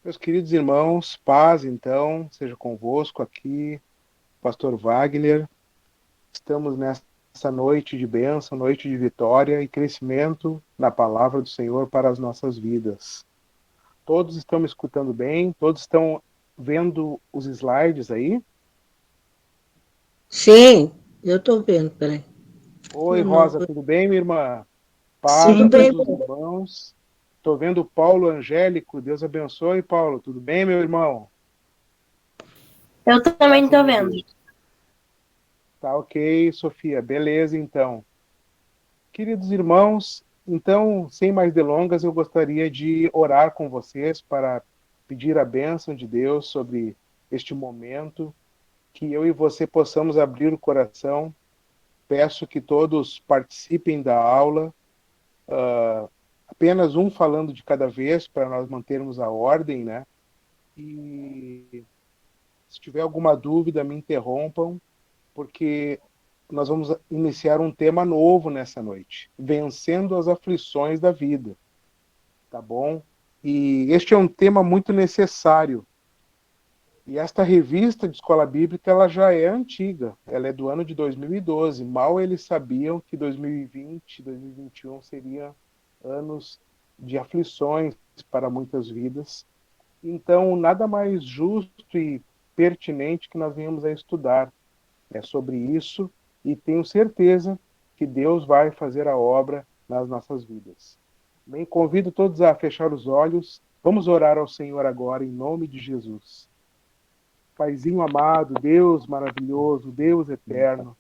Meus queridos irmãos, paz então, seja convosco aqui, Pastor Wagner. Estamos nessa noite de bênção, noite de vitória e crescimento na palavra do Senhor para as nossas vidas. Todos estão me escutando bem? Todos estão vendo os slides aí? Sim, eu estou vendo, peraí. Oi, Meu Rosa, nome. tudo bem, minha irmã? Paz a Sim, bem. todos os irmãos. Estou vendo o Paulo Angélico. Deus abençoe, Paulo. Tudo bem, meu irmão? Eu também Graças tô a vendo. Deus. Tá ok, Sofia. Beleza, então. Queridos irmãos, então, sem mais delongas, eu gostaria de orar com vocês para pedir a bênção de Deus sobre este momento, que eu e você possamos abrir o coração. Peço que todos participem da aula, apenas um falando de cada vez, para nós mantermos a ordem, né? E se tiver alguma dúvida, me interrompam, porque nós vamos iniciar um tema novo nessa noite, vencendo as aflições da vida. Tá bom? E este é um tema muito necessário. E esta revista de escola bíblica, ela já é antiga, ela é do ano de 2012. Mal eles sabiam que 2020, 2021 seriam anos de aflições para muitas vidas. Então, nada mais justo e pertinente que nós venhamos a estudar sobre isso, e tenho certeza que Deus vai fazer a obra nas nossas vidas. Bem, convido todos a fechar os olhos. Vamos orar ao Senhor agora, em nome de Jesus. Paizinho amado, Deus maravilhoso, Deus eterno,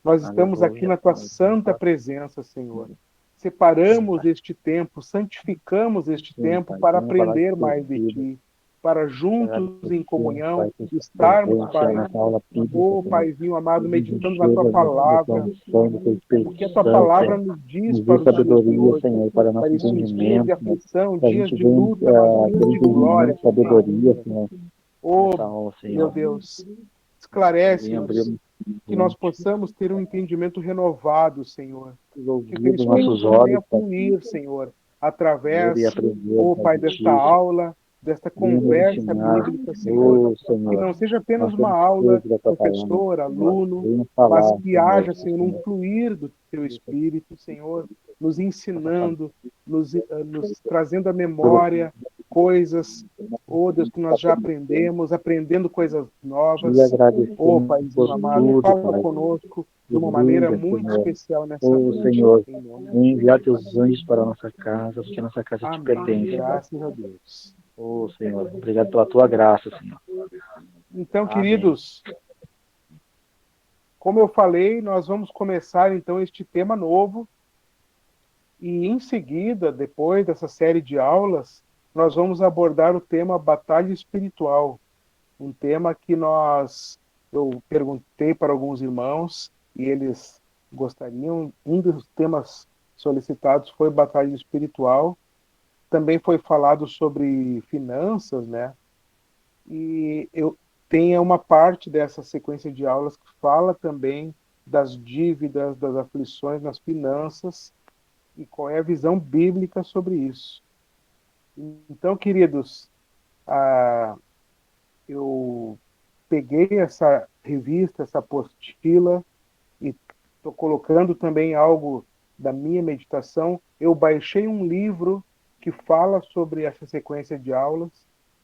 nós estamos aqui Aleluia, na tua santa presença, Senhor. Separamos este tempo, santificamos este sim, tempo Pai, para venho falar de aprender teu mais de filho, ti, para juntos em agradecer, Pai, comunhão por sua estarmos, presença Pai, nessa aula bíblica, oh Senhor. Paizinho amado, Que nos meditando na tua encheva da tua palavra, unção, do teu o Espírito que a tua Santo, palavra Senhor. nos diz Nos dê para os dias de sabedoria, hoje, Senhor, para para nosso esses dias de entendimento, Senhor. aflição, Que a dias gente de venha luta, mas dias ter de glória entendimento, também. sabedoria, Senhor, Oh, nessa aula, meu Senhor. Deus, Que venha abrir esclarece-nos, que nós os possamos ter um entendimento renovado, Senhor. Que o teu ouvidos, Espírito nossos Santo olhos, venha para fluir, Senhor, ver e através, aprender, oh Pai, Pai, de desta Ti. aula, desta Venha nos conversa ensinar, bíblica, Senhor. oh, Que Senhor. não seja apenas Nós uma temos aula sede da tua palavra, professor, Senhor. aluno, Venha mas falar que haja, conosco, Senhor, um Senhor. fluir do teu Espírito, Senhor, nos Nossa família, ensinando, nos trazendo à memória coisas, oh Deus, que nós já aprendemos, aprendendo coisas te novas. Oh agradecemos Paizinho por amado, tudo, fala Pai. conosco de uma maneira Aleluia, muito Senhor. especial nessa Oh, noite, Senhor, em nome de vem enviar Jesus. teus anjos para a nossa casa, porque a nossa casa te Amém. pertence, Pai. Graças a Deus. Oh, Senhor, obrigado pela tua graça, Senhor. Então, Amém. queridos, como eu falei, nós vamos começar então este tema novo. E em seguida, depois dessa série de aulas, nós vamos abordar o tema batalha espiritual, um tema que eu perguntei para alguns irmãos e eles gostariam. Um dos temas solicitados foi batalha espiritual. Também foi falado sobre finanças, né? E eu tenho uma parte dessa sequência de aulas que fala também das dívidas, das aflições nas finanças e qual é a visão bíblica sobre isso. Então, queridos, eu peguei essa revista, essa apostila, e estou colocando também algo da minha meditação. Eu baixei um livro que fala sobre essa sequência de aulas.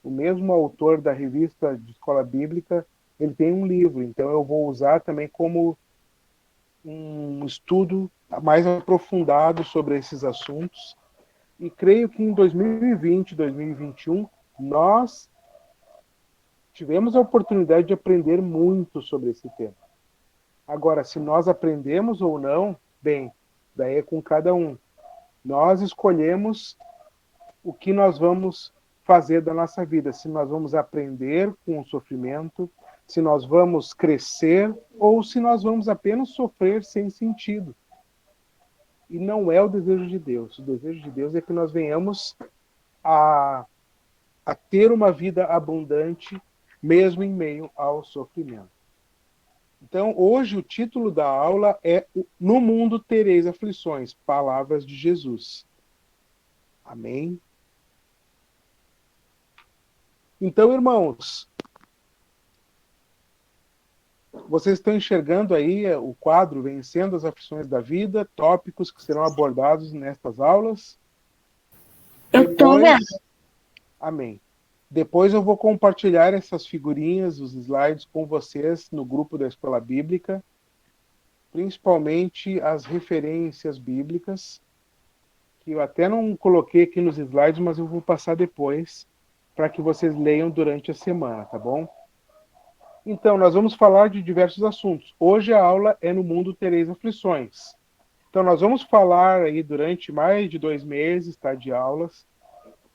O mesmo autor da revista de escola bíblica, ele tem um livro, então eu vou usar também como um estudo mais aprofundado sobre esses assuntos. E creio que em 2020, 2021, nós tivemos a oportunidade de aprender muito sobre esse tema. Agora, se nós aprendemos ou não, bem, daí é com cada um. Nós escolhemos o que nós vamos fazer da nossa vida, se nós vamos aprender com o sofrimento, se nós vamos crescer ou se nós vamos apenas sofrer sem sentido. E não é o desejo de Deus. O desejo de Deus é que nós venhamos a, a ter uma vida abundante, mesmo em meio ao sofrimento. Então, hoje o título da aula é No Mundo Tereis Aflições, Palavras de Jesus. Amém? Então, irmãos, vocês estão enxergando aí o quadro Vencendo as Aflições da Vida, tópicos que serão abordados nestas aulas. Eu tô vendo. Amém. Depois eu vou compartilhar essas figurinhas, os slides com vocês no grupo da Escola Bíblica, principalmente as referências bíblicas, que eu até não coloquei aqui nos slides, mas eu vou passar depois, para que vocês leiam durante a semana, tá bom? Então, nós vamos falar de diversos assuntos. Hoje a aula é No Mundo Tereis Aflições. Então, nós vamos falar aí durante mais de 2 meses, tá, de aulas.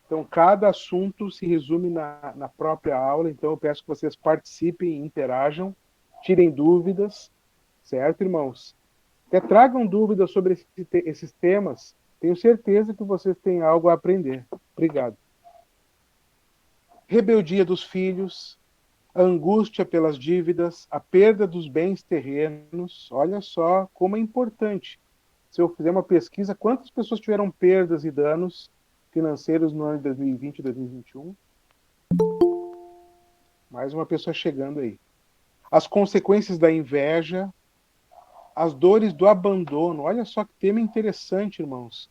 Então, cada assunto se resume na própria aula. Então, eu peço que vocês participem, interajam, tirem dúvidas, certo, irmãos? Até tragam dúvidas sobre esses temas. Tenho certeza que vocês têm algo a aprender. Obrigado. Rebeldia dos filhos, a angústia pelas dívidas, a perda dos bens terrenos. Olha só como é importante. Se eu fizer uma pesquisa, quantas pessoas tiveram perdas e danos financeiros no ano de 2020 e 2021? Mais uma pessoa chegando aí. As consequências da inveja, as dores do abandono. Olha só que tema interessante, irmãos.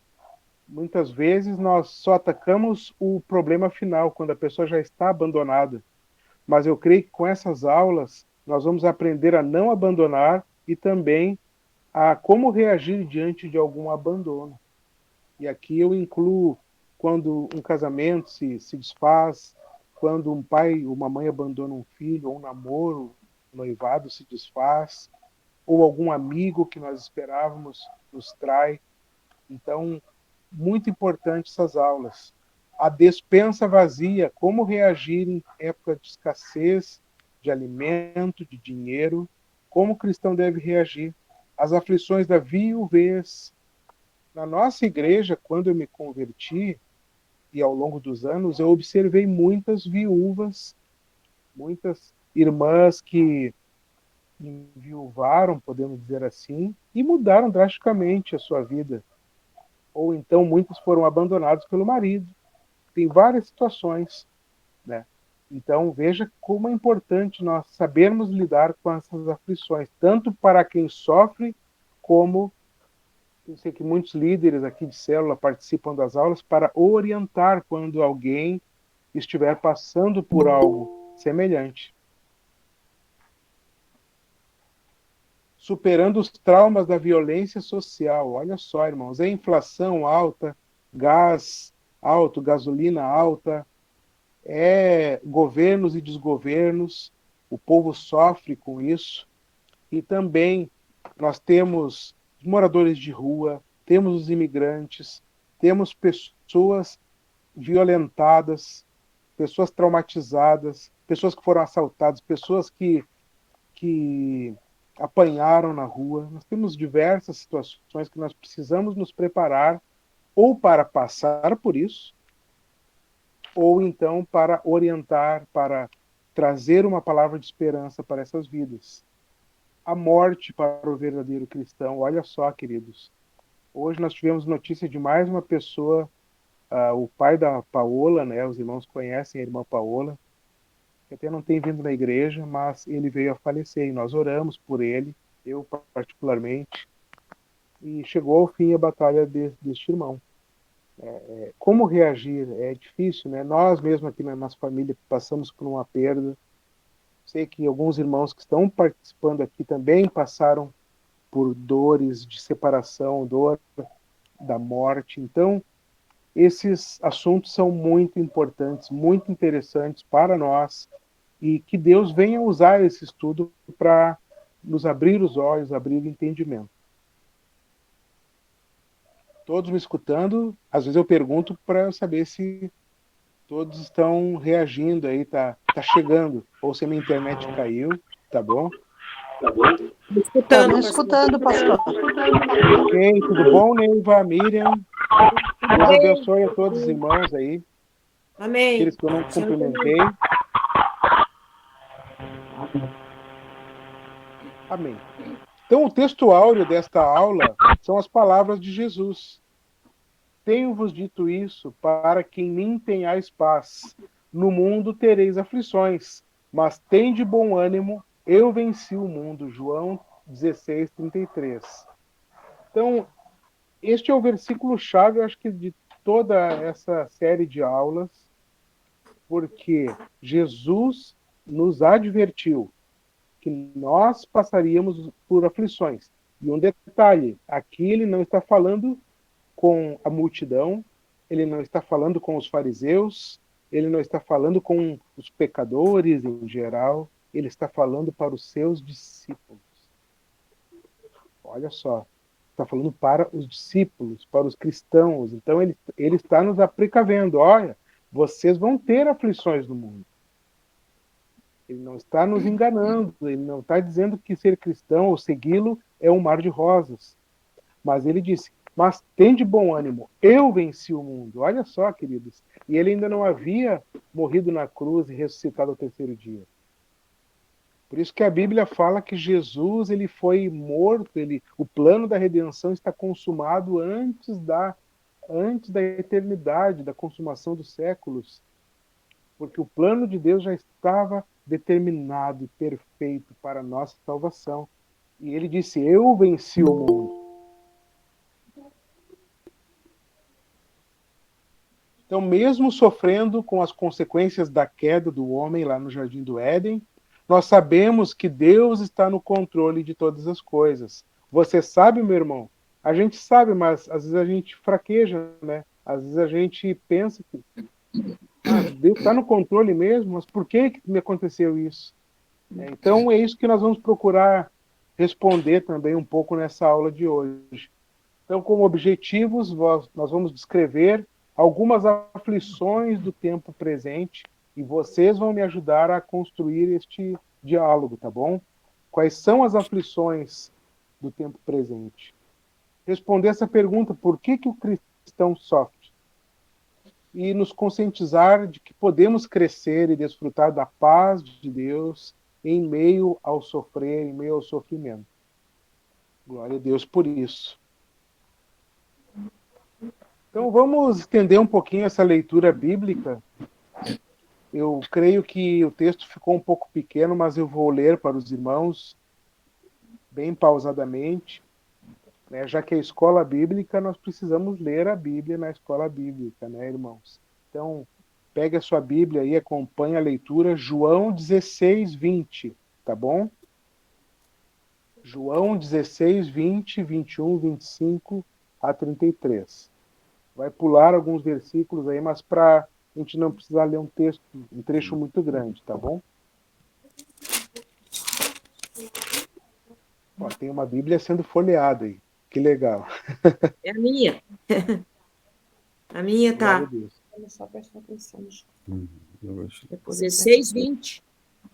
Muitas vezes nós só atacamos o problema final, quando a pessoa já está abandonada. Mas eu creio que com essas aulas nós vamos aprender a não abandonar e também a como reagir diante de algum abandono. E aqui eu incluo quando um casamento se desfaz, quando um pai ou uma mãe abandona um filho, ou um namoro, um noivado se desfaz, ou algum amigo que nós esperávamos nos trai. Então, muito importante essas aulas. A despensa vazia, como reagir em época de escassez de alimento, de dinheiro, como o cristão deve reagir. As aflições da viuvez. Na nossa igreja, quando eu me converti, e ao longo dos anos, eu observei muitas viúvas, muitas irmãs que enviuvaram, podemos dizer assim, e mudaram drasticamente a sua vida. Ou então muitos foram abandonados pelo marido. Tem várias situações, né? Então veja como é importante nós sabermos lidar com essas aflições, tanto para quem sofre, como eu sei que muitos líderes aqui de célula participam das aulas para orientar quando alguém estiver passando por algo semelhante. Superando os traumas da violência social. Olha só, irmãos, é inflação alta, gás alto, gasolina alta, é governos e desgovernos, o povo sofre com isso. E também nós temos os moradores de rua, temos os imigrantes, temos pessoas violentadas, pessoas traumatizadas, pessoas que foram assaltadas, pessoas que apanharam na rua. Nós temos diversas situações que nós precisamos nos preparar ou para passar por isso, ou então para orientar, para trazer uma palavra de esperança para essas vidas. A morte para o verdadeiro cristão. Olha só, queridos. Hoje nós tivemos notícia de mais uma pessoa, o pai da Paola, né? Os irmãos conhecem a irmã Paola, que até não tem vindo na igreja, mas ele veio a falecer e nós oramos por ele, eu particularmente, e chegou ao fim a batalha deste irmão. Como reagir? É difícil, né? Nós mesmo aqui na nossa família passamos por uma perda. Sei que alguns irmãos que estão participando aqui também passaram por dores de separação, dor da morte. Então, esses assuntos são muito importantes, muito interessantes para nós, e que Deus venha usar esse estudo para nos abrir os olhos, abrir o entendimento. Todos me escutando? Às vezes eu pergunto para saber se todos estão reagindo aí, tá chegando, ou se a minha internet caiu, tá bom? Estamos escutando, pastor. Ok, tudo bom, Neiva, Miriam? Deus abençoe a todos os irmãos aí. Amém. Aqueles que eu não cumprimentei. Amém. Então, o texto áureo desta aula são as palavras de Jesus. Tenho-vos dito isso para que em mim tenhais paz. No mundo tereis aflições, mas tende bom ânimo, eu venci o mundo. João 16:33. Então, este é o versículo-chave, eu acho que de toda essa série de aulas, porque Jesus nos advertiu que nós passaríamos por aflições. E um detalhe, aqui ele não está falando com a multidão, ele não está falando com os fariseus, ele não está falando com os pecadores em geral, ele está falando para os seus discípulos. Olha só, está falando para os discípulos, para os cristãos. Então ele está nos precavendo. Olha, vocês vão ter aflições no mundo. Ele não está nos enganando, ele não está dizendo que ser cristão ou segui-lo é um mar de rosas. Mas ele disse, mas tem de bom ânimo, eu venci o mundo. Olha só, queridos. E ele ainda não havia morrido na cruz e ressuscitado ao terceiro dia. Por isso que a Bíblia fala que Jesus ele foi morto, o plano da redenção está consumado antes da eternidade, da consumação dos séculos. Porque o plano de Deus já estava determinado e perfeito para a nossa salvação. E ele disse, eu venci o mundo. Então, mesmo sofrendo com as consequências da queda do homem lá no Jardim do Éden, nós sabemos que Deus está no controle de todas as coisas. Você sabe, meu irmão? A gente sabe, mas às vezes a gente fraqueja, né? Às vezes a gente pensa que Deus está no controle mesmo, mas por que me aconteceu isso? Então é isso que nós vamos procurar responder também um pouco nessa aula de hoje. Então, como objetivos, nós vamos descrever algumas aflições do tempo presente e vocês vão me ajudar a construir este diálogo, tá bom? Quais são as aflições do tempo presente? Responder essa pergunta, por que o cristão sofre? E nos conscientizar de que podemos crescer e desfrutar da paz de Deus em meio ao sofrer, em meio ao sofrimento. Glória a Deus por isso. Então vamos estender um pouquinho essa leitura bíblica. Eu creio que o texto ficou um pouco pequeno, mas eu vou ler para os irmãos bem pausadamente, né? Já que é escola bíblica, nós precisamos ler a Bíblia na escola bíblica, né, irmãos? Então, pegue a sua Bíblia e acompanhe a leitura, João 16:20, tá bom? João 16:20, 21, 25 a 33. Vai pular alguns versículos aí, mas para a gente não precisar ler um trecho muito grande, tá bom? Ó, tem uma Bíblia sendo folheada aí. Que legal. É a minha. A minha Glória a tá. Deus. Só prestar atenção. 16, 20.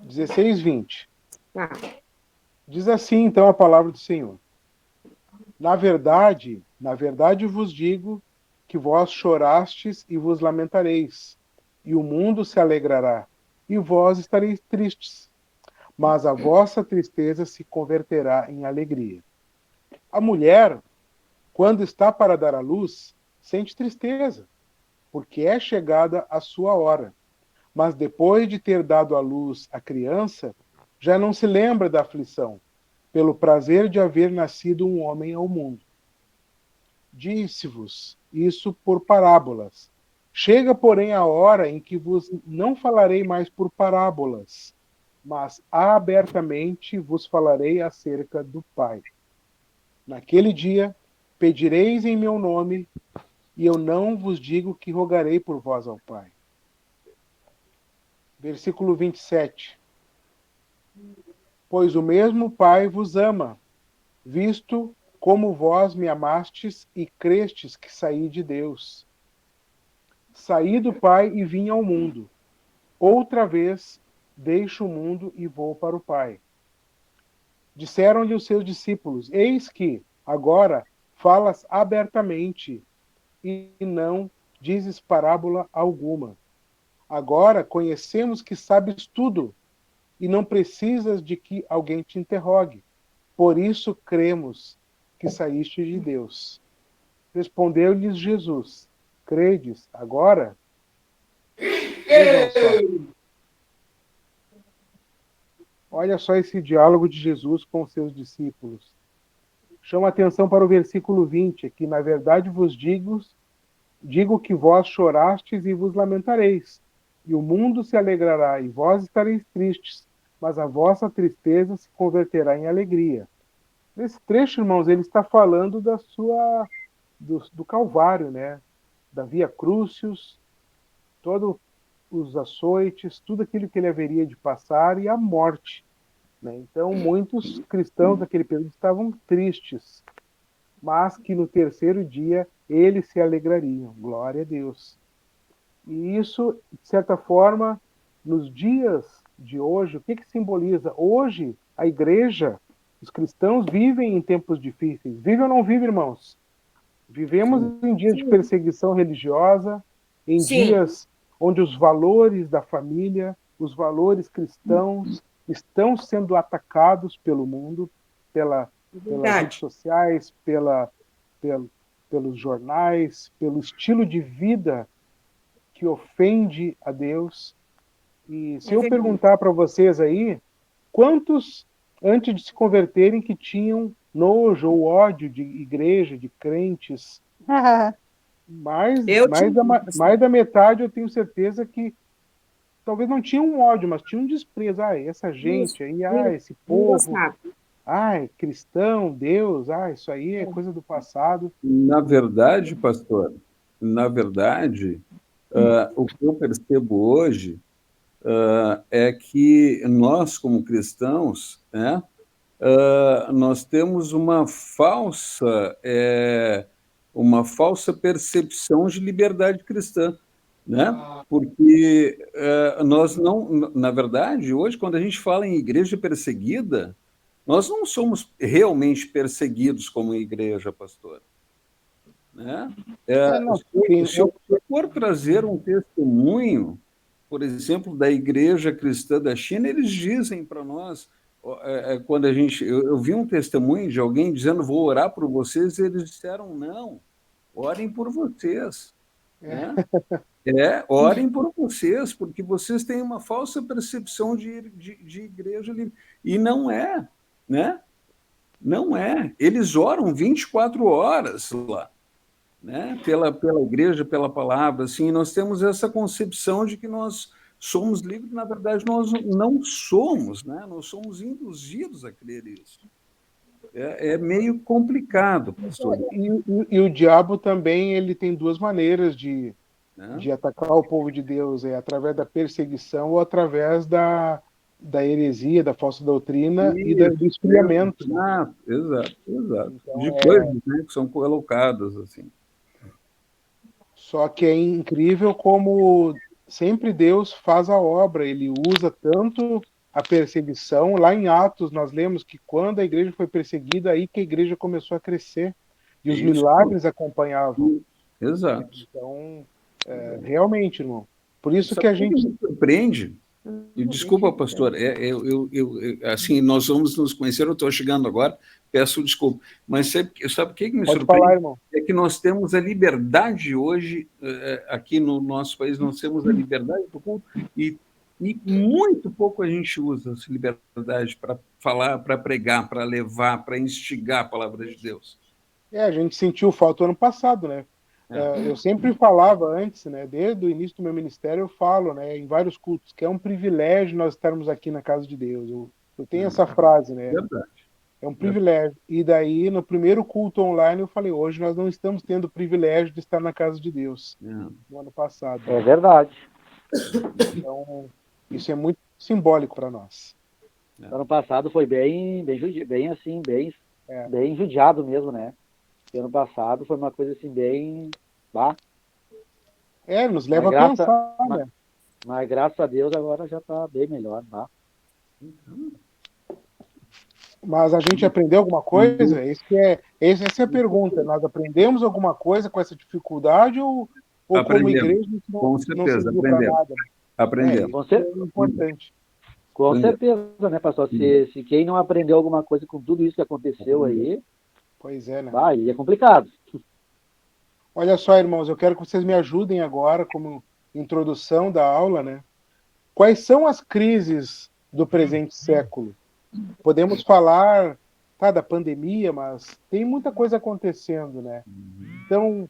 16:20. Tá. Diz assim, então, a palavra do Senhor. Na verdade vos digo que vós chorastes e vos lamentareis, e o mundo se alegrará, e vós estareis tristes, mas a vossa tristeza se converterá em alegria. A mulher, quando está para dar à luz, sente tristeza, porque é chegada a sua hora. Mas depois de ter dado à luz a criança, já não se lembra da aflição, pelo prazer de haver nascido um homem ao mundo. Disse-vos isso por parábolas. Chega, porém, a hora em que vos não falarei mais por parábolas, mas abertamente vos falarei acerca do Pai. Naquele dia, pedireis em meu nome, e eu não vos digo que rogarei por vós ao Pai. Versículo 27. Pois o mesmo Pai vos ama, visto como vós me amastes e crestes que saí de Deus. Saí do Pai e vim ao mundo. Outra vez deixo o mundo e vou para o Pai. Disseram-lhe os seus discípulos, eis que, agora, falas abertamente e não dizes parábola alguma. Agora conhecemos que sabes tudo e não precisas de que alguém te interrogue. Por isso cremos que saíste de Deus. Respondeu-lhes Jesus, credes agora? Vejam só. Olha só esse diálogo de Jesus com os seus discípulos. Chama atenção para o versículo 20, que na verdade vos digo que vós chorastes e vos lamentareis, e o mundo se alegrará, e vós estareis tristes, mas a vossa tristeza se converterá em alegria. Nesse trecho, irmãos, ele está falando do Calvário, né? Da Via Crucius, todos os açoites, tudo aquilo que ele haveria de passar e a morte, né? Então, muitos cristãos daquele período estavam tristes, mas que no terceiro dia eles se alegrariam. Glória a Deus. E isso, de certa forma, nos dias de hoje, o que simboliza? Hoje, a igreja, os cristãos vivem em tempos difíceis. Vive ou não vive, irmãos? Vivemos em dias de perseguição religiosa, em dias onde os valores da família, os valores cristãos estão sendo atacados pelo mundo, pelas redes sociais, pelos jornais, pelo estilo de vida que ofende a Deus. E se eu perguntar para vocês aí, quantos, antes de se converterem, que tinham nojo ou ódio de igreja, de crentes? Mais da metade eu tenho certeza que talvez não tinham um ódio, mas tinham um desprezo. Essa gente aí, esse povo, cristão, Deus, isso aí é coisa do passado. Na verdade, pastor, o que eu percebo hoje é que nós, como cristãos, né, nós temos uma falsa percepção de liberdade cristã, né? Porque nós não, na verdade, hoje, quando a gente fala em igreja perseguida, nós não somos realmente perseguidos como igreja, pastor. Né? Se eu for trazer um testemunho, por exemplo, da igreja cristã da China, eles dizem para nós, quando eu vi um testemunho de alguém dizendo, vou orar por vocês, e eles disseram, não, orem por vocês. Né? Orem por vocês, porque vocês têm uma falsa percepção de igreja livre. E não é, né? Não é. Eles oram 24 horas lá, né? Pela igreja, pela palavra. Assim, nós temos essa concepção de que nós somos livres, na verdade, nós não somos, né? Nós somos induzidos a crer isso. É meio complicado, pastor. E o diabo também ele tem duas maneiras de atacar o povo de Deus, através da perseguição ou através da heresia, da falsa doutrina e do esfriamento. Exato. Então, de coisas, né, que são colocadas assim. Só que é incrível como sempre Deus faz a obra, ele usa tanto a perseguição. Lá em Atos nós lemos que quando a igreja foi perseguida, aí que a igreja começou a crescer e os milagres acompanhavam. Exato. Então, realmente, irmão, por isso que a gente me surpreende. Desculpa, pastor, assim, nós vamos nos conhecer, eu estou chegando agora, peço desculpa, mas sabe o que me surpreende? Falar, irmão. É que nós temos a liberdade hoje, aqui no nosso país, nós temos a liberdade do culto, e muito pouco a gente usa essa liberdade para falar, para pregar, para levar, para instigar a palavra de Deus. A gente sentiu falta ano passado, né? Eu sempre falava antes, né? Desde o início do meu ministério eu falo, né? Em vários cultos, que é um privilégio nós estarmos aqui na casa de Deus. Eu tenho essa frase, né? Verdade. É um privilégio. E daí, no primeiro culto online, eu falei, hoje nós não estamos tendo o privilégio de estar na casa de Deus. No ano passado. É verdade. Então, isso é muito simbólico para nós. Ano passado foi bem assim, bem judiado mesmo, né? Ano passado foi uma coisa assim bem... nos leva a pensar, né? Mas graças a Deus agora já está bem melhor, tá? Mas a gente aprendeu alguma coisa? Essa é a pergunta. Nós aprendemos alguma coisa com essa dificuldade ou como igreja com certeza, aprendemos. Aprendemos. Isso é importante. Com certeza, né, pastor? Se quem não aprendeu alguma coisa com tudo isso que aconteceu aí... Pois é, né? Aí é complicado. Olha só, irmãos, eu quero que vocês me ajudem agora, como introdução da aula, né? Quais são as crises do presente século? Podemos falar da pandemia, mas tem muita coisa acontecendo, né? Então,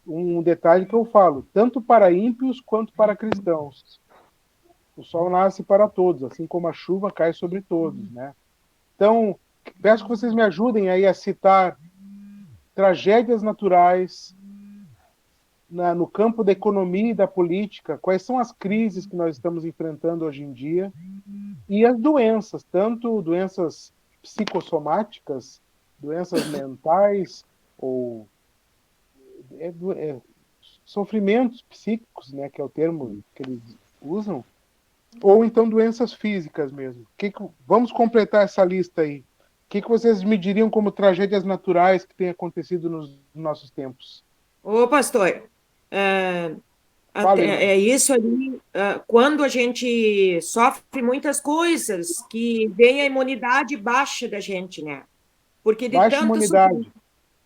um detalhe que eu falo, tanto para ímpios quanto para cristãos. O sol nasce para todos, assim como a chuva cai sobre todos, né? Então, peço que vocês me ajudem aí a citar tragédias naturais no campo da economia e da política, quais são as crises que nós estamos enfrentando hoje em dia e as doenças, tanto doenças psicossomáticas, doenças mentais ou sofrimentos psíquicos, né, que é o termo que eles usam, ou então doenças físicas mesmo. Vamos completar essa lista aí. O que vocês me diriam como tragédias naturais que têm acontecido nos nossos tempos? Ô, pastor, é isso ali, quando a gente sofre muitas coisas, que vem a imunidade baixa da gente, né? Porque de Baixa tanto imunidade.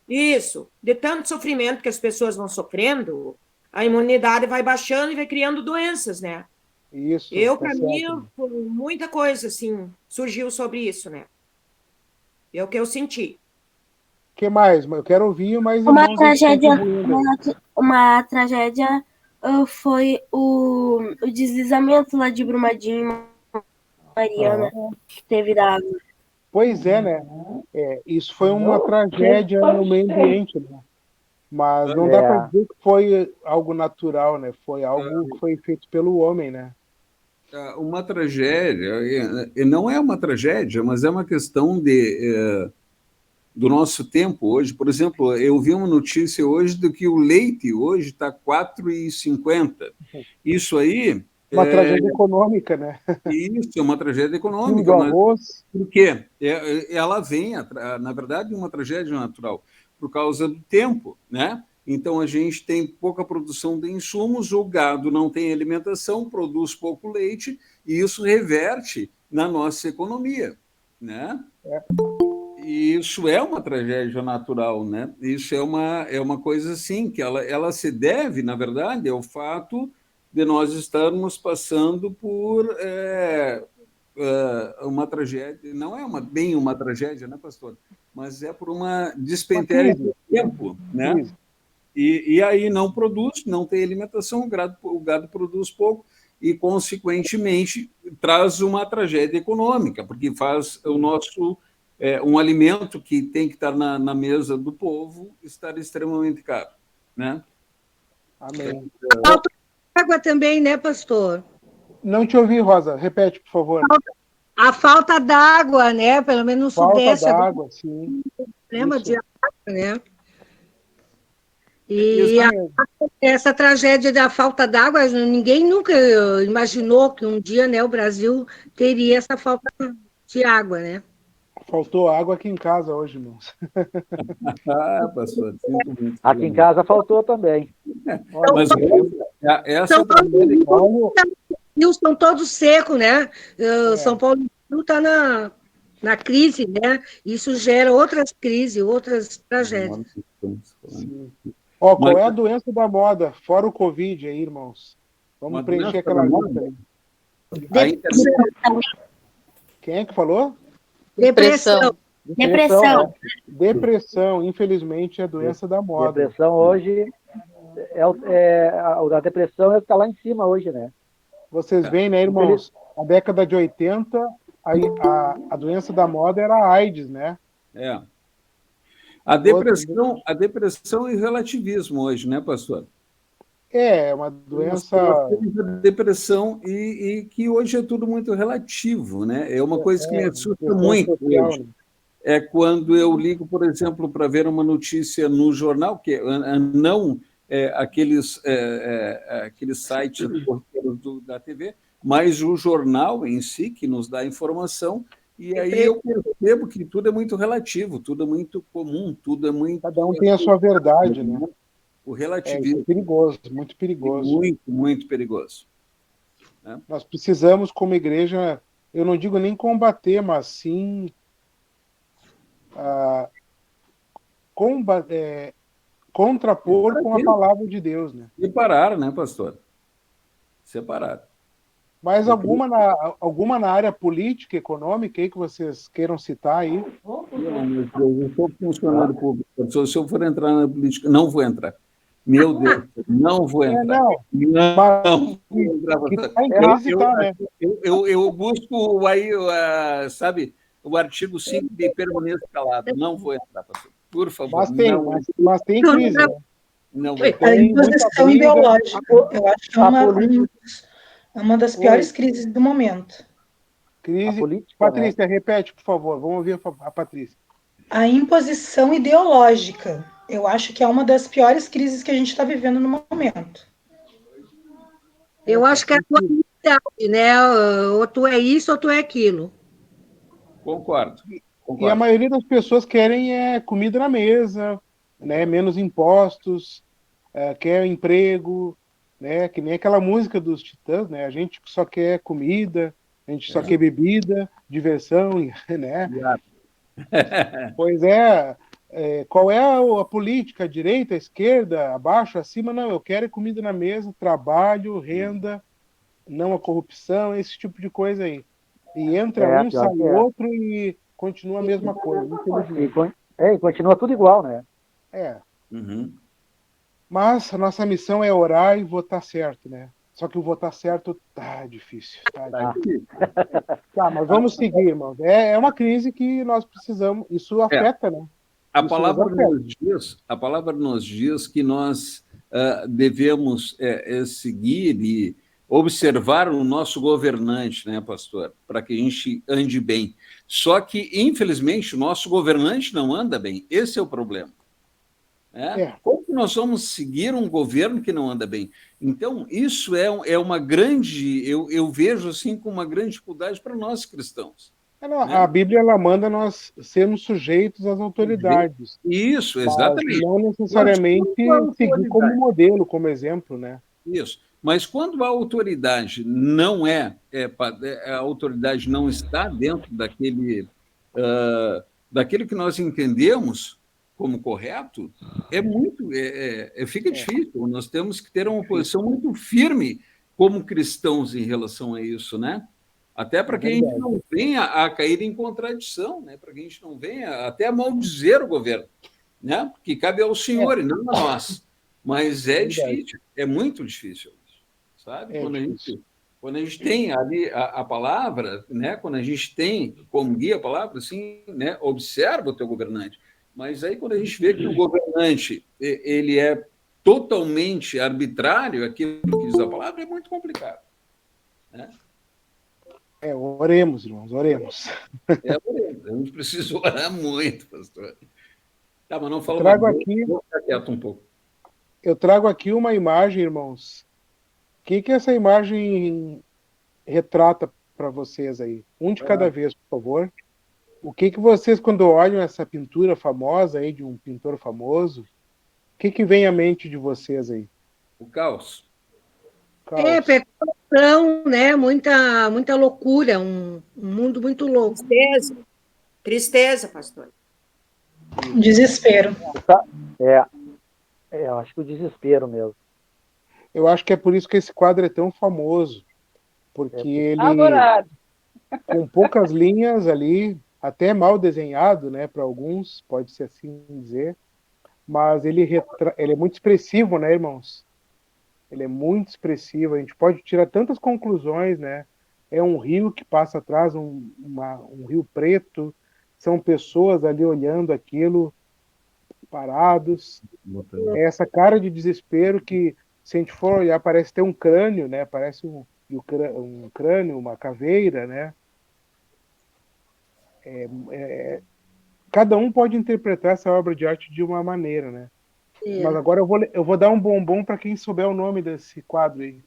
Isso, de tanto sofrimento que as pessoas vão sofrendo, a imunidade vai baixando e vai criando doenças, né? Isso, Para mim, muita coisa, assim, surgiu sobre isso, né? É o que eu senti. O que mais? Eu quero ouvir mais uma tragédia foi o deslizamento lá de Brumadinho, Mariana, que teve da água. Pois é, né? Isso foi uma tragédia no meio ambiente, né? Mas não dá para dizer que foi algo natural, né? Foi algo que foi feito pelo homem, né? Uma tragédia, e não é uma tragédia, mas é uma questão do nosso tempo hoje. Por exemplo, eu vi uma notícia hoje de que o leite hoje está R$4,50. Isso aí... Uma tragédia econômica, né? Isso, é uma tragédia econômica. Do arroz. Por quê? Ela vem, na verdade, uma tragédia natural, por causa do tempo, né? Então, a gente tem pouca produção de insumos, o gado não tem alimentação, produz pouco leite, e isso reverte na nossa economia, né? E isso é uma tragédia natural, né? Isso é uma coisa, assim, que ela se deve, na verdade, ao fato de nós estarmos passando por uma tragédia, não é bem uma tragédia, né, pastor? Mas é por uma despendência de tempo, né? E aí não produz, não tem alimentação, o gado produz pouco e, consequentemente, traz uma tragédia econômica, porque faz o nosso um alimento que tem que estar na mesa do povo estar extremamente caro, né? Amém. Falta água também, né, pastor? Não te ouvi, Rosa. Repete, por favor. A falta d'água, né? Pelo menos no Sudeste. Falta d'água, sim. Problema de água, né? E essa tragédia da falta d'água, ninguém nunca imaginou que um dia, né, o Brasil teria essa falta de água, né? Faltou água aqui em casa hoje, irmãos. Pastor, sinto muito. Aqui em casa faltou também. Mas essa Rios estão todos secos, né? São Paulo está na crise, né? Isso gera outras crises, outras tragédias. Qual é a doença da moda, fora o Covid aí, irmãos? Vamos preencher aquela lista aí. Quem é que falou? Depressão. Depressão, infelizmente, é a doença da moda. Depressão hoje, a depressão está lá em cima hoje, né? Vocês veem, né, irmãos? Na década de 80, a doença da moda era a AIDS, né? A depressão e relativismo hoje, né, pastor? É uma doença... Depressão e que hoje é tudo muito relativo, né? É uma coisa que me assusta muito hoje. É quando eu ligo, por exemplo, para ver uma notícia no jornal, que não aqueles sites da TV, mas o jornal em si, que nos dá informação, e aí eu percebo que tudo é muito relativo, tudo é muito comum, tudo é muito... Cada um tem a sua verdade, né? O relativismo. É perigoso, muito perigoso. Muito, muito perigoso. Né? Nós precisamos, como igreja, eu não digo nem combater, mas sim contrapor com a palavra de Deus, né? E parar, né, pastor? separado. Mais alguma na área política, econômica aí que vocês queiram citar aí? Não, eu sou funcionário público. Se eu for entrar na política, não vou entrar. Meu Deus, não vou entrar. Não, Não vou entrar. que está em crise, tá, né? Eu busco aí, sabe, o artigo 5 de permanência calado. Não vou entrar, pastor. Por favor, mas tem crise, né? Não vou. A imposição ideológica. Eu acho que é uma das piores crises do momento. Crise. Política, Patrícia, repete, por favor. Vamos ouvir a Patrícia. A imposição ideológica. Eu acho que é uma das piores crises que a gente está vivendo no momento. Eu acho que é a tua identidade, né? Ou tu é isso ou tu é aquilo. Concordo. E a maioria das pessoas querem comida na mesa, né? Menos impostos, quer emprego, né? Que nem aquela música dos Titãs, né? A gente só quer comida, a gente só quer bebida, diversão, né? Pois qual é a política? A direita, a esquerda, abaixo, acima? Não, eu quero comida na mesa, trabalho, renda, não a corrupção, esse tipo de coisa aí. E entra um, sai outro e continua a mesma coisa. E continua tudo igual, né? Uhum. Mas a nossa missão é orar e votar certo, né? Só que o votar certo tá difícil. Tá, mas vamos seguir, irmãos. É uma crise que nós precisamos, isso afeta, né? A palavra nos diz que nós devemos seguir e observar o nosso governante, né, pastor? Para que a gente ande bem. Só que, infelizmente, o nosso governante não anda bem. Esse é o problema. Como que nós vamos seguir um governo que não anda bem? Então, isso é uma grande... Eu vejo assim com uma grande dificuldade para nós cristãos. A Bíblia ela manda nós sermos sujeitos às autoridades. Isso, exatamente. Não necessariamente seguir como modelo, como exemplo, né? Isso. Mas quando a autoridade não a autoridade não está dentro daquilo que nós entendemos como correto, fica difícil. Nós temos que ter uma posição muito firme como cristãos em relação a isso, né? Até para que a gente não venha a cair em contradição, né? Para que a gente não venha até a maldizer o governo, né? Porque cabe ao Senhor e não a nós. Mas difícil, é muito difícil isso, sabe? Quando a gente tem ali a palavra, né? Quando a gente tem como guia a palavra, assim, né? Observa o teu governante. Mas aí quando a gente vê que o governante ele é totalmente arbitrário, aquilo que diz a palavra, é muito complicado, né? Oremos, irmãos, oremos. Oremos. A gente precisa orar muito, pastor. Tá, mas não falo vou ficar quieto um pouco. Eu trago aqui uma imagem, irmãos. O que essa imagem retrata para vocês aí? Um de cada vez, por favor. O que vocês, quando olham essa pintura famosa aí, de um pintor famoso, o que vem à mente de vocês aí? O caos. Peculação, né? Muita loucura, um mundo muito louco. Tristeza, pastor. Desespero. Eu acho que o desespero mesmo. Eu acho que é por isso que esse quadro é tão famoso, porque ele, com poucas linhas ali, até mal desenhado, né, para alguns, pode ser assim dizer, mas ele é muito expressivo, né, irmãos? Ele é muito expressivo, a gente pode tirar tantas conclusões, né? É um rio que passa atrás, um rio preto, são pessoas ali olhando aquilo, parados. É essa cara de desespero que, se a gente for olhar, parece ter um crânio, né? Parece um crânio, uma caveira, né? Cada um pode interpretar essa obra de arte de uma maneira, né? Mas agora eu vou dar um bombom para quem souber o nome desse quadro aí.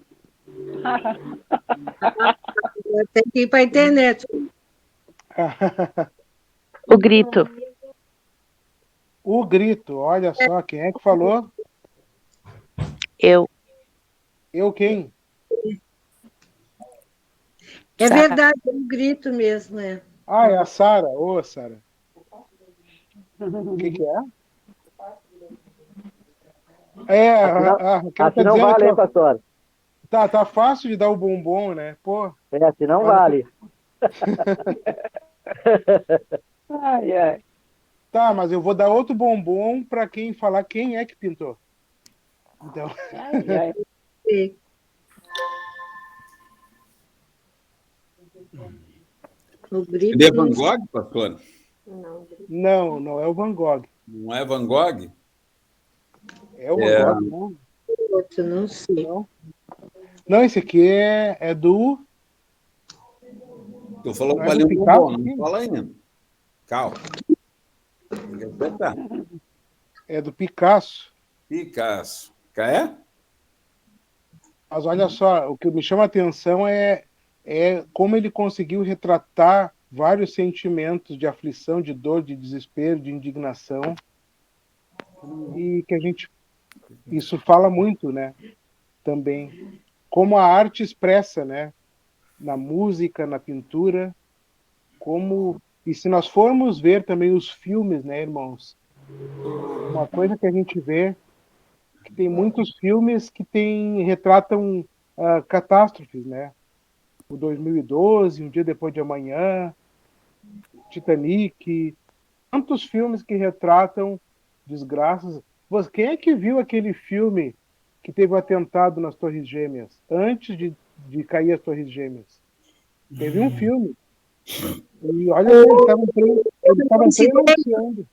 Tem que ir para a internet. O Grito. O Grito, olha só, quem é que falou? Eu. Eu quem? É verdade, é um grito mesmo, é. É a Sara. Ô, Sara. O que é? Aqui não vale, hein, pastor? Tá fácil de dar o bombom, né? Pô, Se não vale. Ai, ai. tá, mas eu vou dar outro bombom para quem falar quem é que pintou. Então, Ai, ai. Sim. O Ele é grito Van não Gogh, pastor? não é o Van Gogh. Não é Van Gogh? É o Van É, Gogh, não? outro, não sei. Não, esse aqui é do. tu falou Não que é do valia um bombom, Picasso? não Aqui? fala ainda. Calma. Tem que acertar. É do Picasso. Picasso. É? Mas olha só, o que me chama a atenção é como ele conseguiu retratar vários sentimentos de aflição, de dor, de desespero, de indignação, e que a gente. Isso fala muito, né? Também. Como a arte expressa, né? Na música, na pintura, como. E se nós formos ver também os filmes, né, irmãos? Uma coisa que a gente vê que tem muitos filmes que retratam catástrofes, né? O 2012, Um Dia Depois de Amanhã, Titanic, tantos filmes que retratam desgraças. Quem é que viu aquele filme que teve o atentado nas Torres Gêmeas, antes de cair as Torres Gêmeas? Teve um filme. E olha só, eles estavam prenunciando.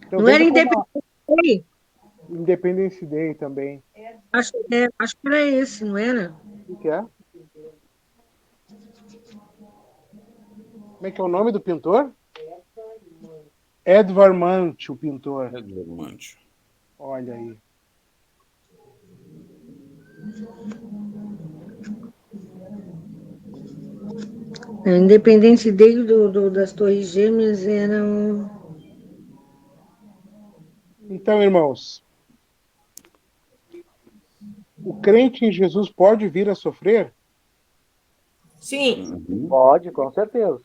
Então Não era veja como a Independence Day? Independence Day também. Acho que era esse, não era? O que é? Como é que é o nome do pintor? Edvard Munch, o pintor. É do Romântico. Olha aí. A Independence Day das Torres Gêmeas era Então, irmãos, o crente em Jesus pode vir a sofrer? Sim, Pode, com certeza.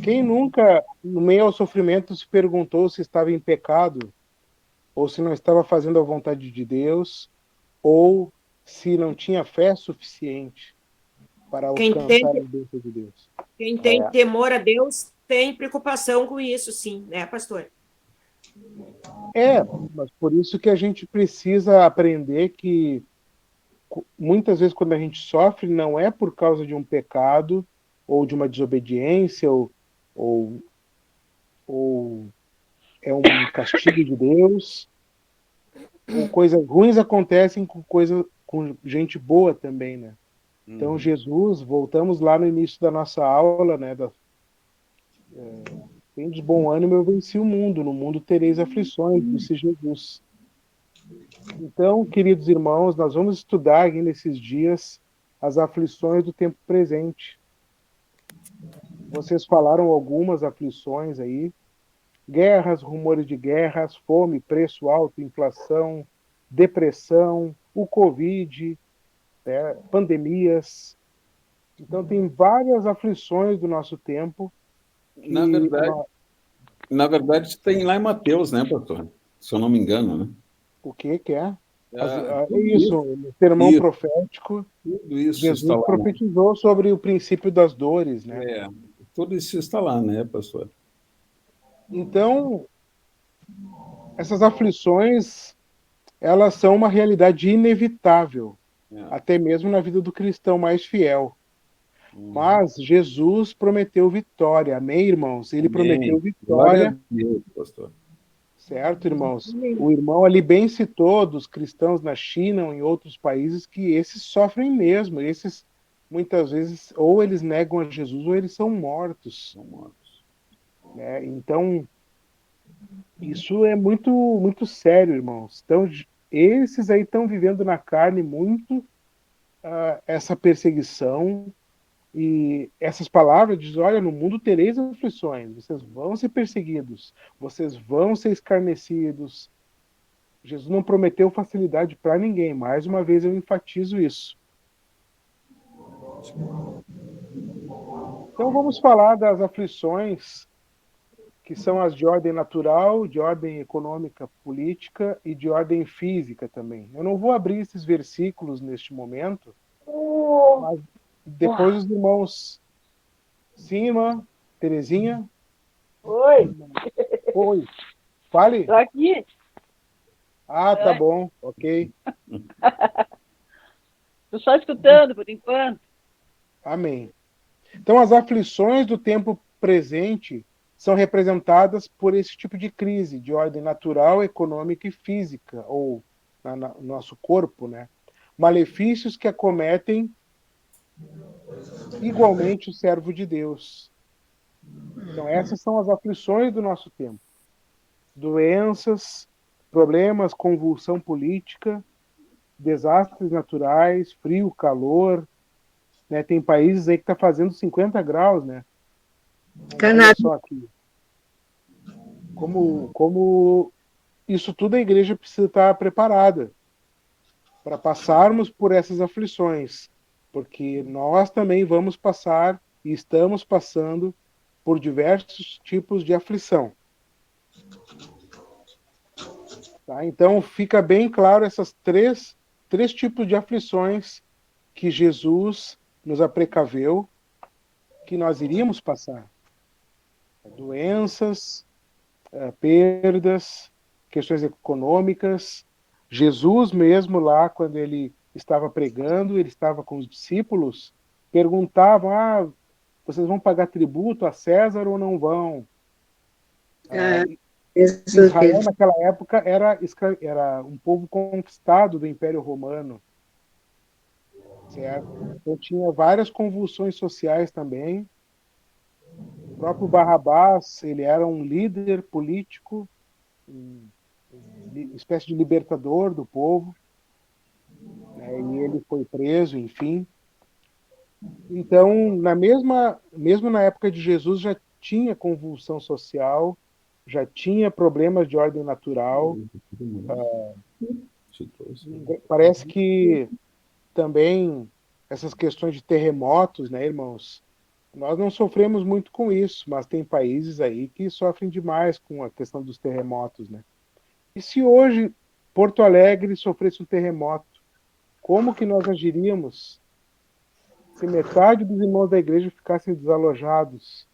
Quem nunca, no meio ao sofrimento, se perguntou se estava em pecado, ou se não estava fazendo a vontade de Deus, ou se não tinha fé suficiente para quem tem, alcançar a bênção de Deus? quem tem É. temor a Deus tem preocupação com isso, sim, né, pastor? Mas por isso que a gente precisa aprender que muitas vezes quando a gente sofre não é por causa de um pecado ou de uma desobediência ou, ou é um castigo de Deus, ou coisas ruins acontecem com gente boa também, né? Então Jesus, voltamos lá no início da nossa aula, né? Tem de bom ânimo, eu venci o mundo. No mundo tereis aflições, disse Jesus. Então, queridos irmãos, nós vamos estudar aqui nesses dias as aflições do tempo presente. Vocês falaram algumas aflições aí: guerras, rumores de guerras, fome, preço alto, inflação, depressão, o Covid, né, pandemias. Então, tem várias aflições do nosso tempo Na que verdade, na verdade, tem lá em Mateus, né, pastor? Se eu não me engano, né? o que é? É Tudo isso, isso, o sermão profético, tudo isso está Jesus lá, né? profetizou sobre o princípio das dores, né? É, tudo isso está lá, né, pastor? Então, essas aflições, elas são uma realidade inevitável, É. até mesmo na vida do cristão mais fiel. Mas Jesus prometeu vitória, amém, irmãos? Ele prometeu Amém. Glória a vitória, Deus, pastor. certo, irmãos? O irmão ali bem citou dos cristãos na China ou em outros países que esses sofrem mesmo, esses muitas vezes ou eles negam a Jesus ou eles são mortos, São mortos. né? Então, isso é muito sério, irmãos. Então, esses aí estão vivendo na carne muito essa perseguição e essas palavras dizem, olha, no mundo tereis aflições, vocês vão ser perseguidos, vocês vão ser escarnecidos. Jesus não prometeu facilidade para ninguém. Mais uma vez eu enfatizo isso. Então vamos falar das aflições que são as de ordem natural, de ordem econômica, política e de ordem física também. Eu não vou abrir esses versículos neste momento, mas depois os irmãos... Sim, irmã Terezinha? Oi. Oi. Fale. Estou aqui. Ah, tá bom, ok. Estou só escutando por enquanto. Amém. Então, as aflições do tempo presente são representadas por esse tipo de crise de ordem natural, econômica e física, ou no nosso corpo, né? Malefícios que acometem igualmente o servo de Deus. Então, essas são as aflições do nosso tempo. Doenças, problemas, convulsão política, desastres naturais, frio, calor, né? Tem países aí que está fazendo 50 graus, né? Olha só aqui. Como isso tudo a igreja precisa estar preparada para passarmos por essas aflições, porque nós também vamos passar e estamos passando por diversos tipos de aflição. Tá? Então fica bem claro essas três tipos de aflições que Jesus nos aprecaveu que nós iríamos passar. Doenças, perdas, questões econômicas. Jesus mesmo lá, quando ele estava pregando, ele estava com os discípulos, perguntavam, vocês vão pagar tributo a César ou não vão? Israel naquela época era um povo conquistado do Império Romano, certo? Então tinha várias convulsões sociais também. O próprio Barrabás, ele era um líder político, uma espécie de libertador do povo, né? E ele foi preso, enfim. Então, mesmo na época de Jesus, já tinha convulsão social, já tinha problemas de ordem natural. Parece que também essas questões de terremotos, né, irmãos? Nós não sofremos muito com isso, mas tem países aí que sofrem demais com a questão dos terremotos, né? E se hoje Porto Alegre sofresse um terremoto, como que nós agiríamos se metade dos irmãos da igreja ficassem desalojados?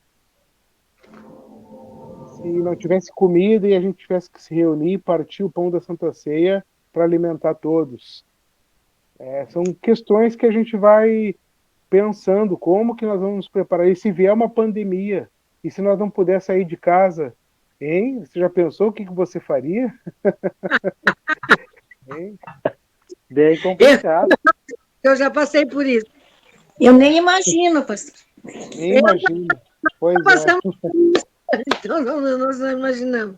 Se não tivesse comida e a gente tivesse que se reunir e partir o pão da Santa Ceia para alimentar todos? São questões que a gente vai pensando, como que nós vamos nos preparar? E se vier uma pandemia, e se nós não puder sair de casa, hein? Você já pensou o que você faria? Bem complicado. Eu já passei por isso. Eu nem imagino, pastor. Nem imagino. Pois então nós não imaginamos.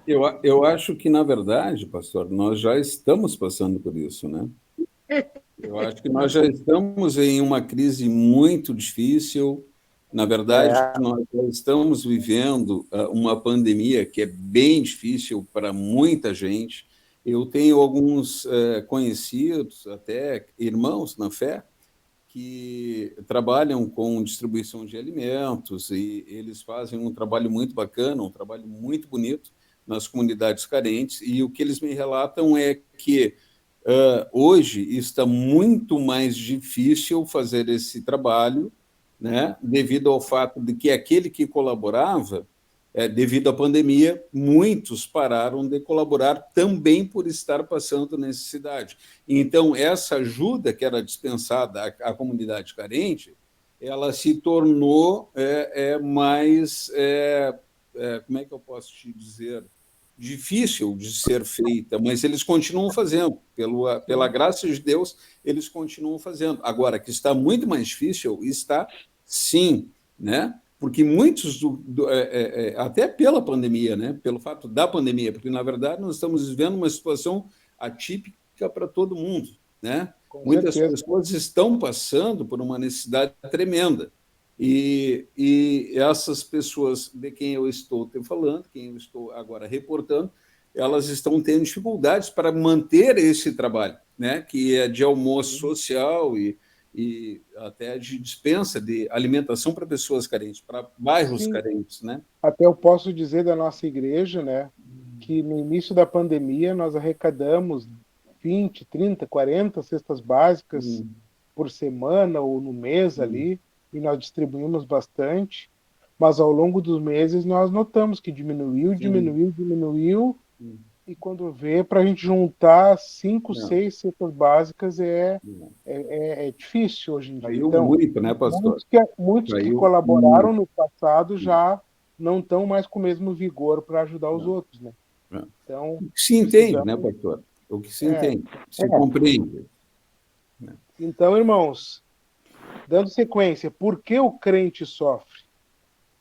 Eu acho que, na verdade, pastor, nós já estamos passando por isso, né? Eu acho que nós já estamos em uma crise muito difícil. Na verdade, nós já estamos vivendo uma pandemia que é bem difícil para muita gente. Eu tenho alguns conhecidos, até irmãos na fé, que trabalham com distribuição de alimentos e eles fazem um trabalho muito bacana, um trabalho muito bonito nas comunidades carentes, e o que eles me relatam é que hoje está muito mais difícil fazer esse trabalho, né, devido ao fato de que aquele que colaborava, devido à pandemia, muitos pararam de colaborar também por estar passando necessidade. Então, essa ajuda que era dispensada à comunidade carente, ela se tornou mais, como é que eu posso te dizer, difícil de ser feita, mas eles continuam fazendo. Pela graça de Deus, eles continuam fazendo. Agora, que está muito mais difícil, está sim, né? Porque muitos, até pela pandemia, né? Pelo fato da pandemia, porque, na verdade, nós estamos vivendo uma situação atípica para todo mundo, né? Muitas pessoas estão passando por uma necessidade tremenda. E essas pessoas de quem eu estou falando, quem eu estou agora reportando, elas estão tendo dificuldades para manter esse trabalho, né, que é de almoço social e até de dispensa de alimentação para pessoas carentes, para bairros Sim. carentes, né? Até eu posso dizer da nossa igreja, né, que no início da pandemia nós arrecadamos 20, 30, 40 cestas básicas por semana ou no mês ali, e nós distribuímos bastante, mas ao longo dos meses nós notamos que diminuiu, e quando vê, para a gente juntar 5, 6 cestas básicas é difícil hoje em dia. Caiu Então, muito, né, pastor? muitos que Caiu colaboraram muito. no passado já não estão mais com o mesmo vigor para ajudar os outros, né? Então, o que se entende, né, pastor? O que se entende, se compreende. Então, irmãos, dando sequência, por que o crente sofre?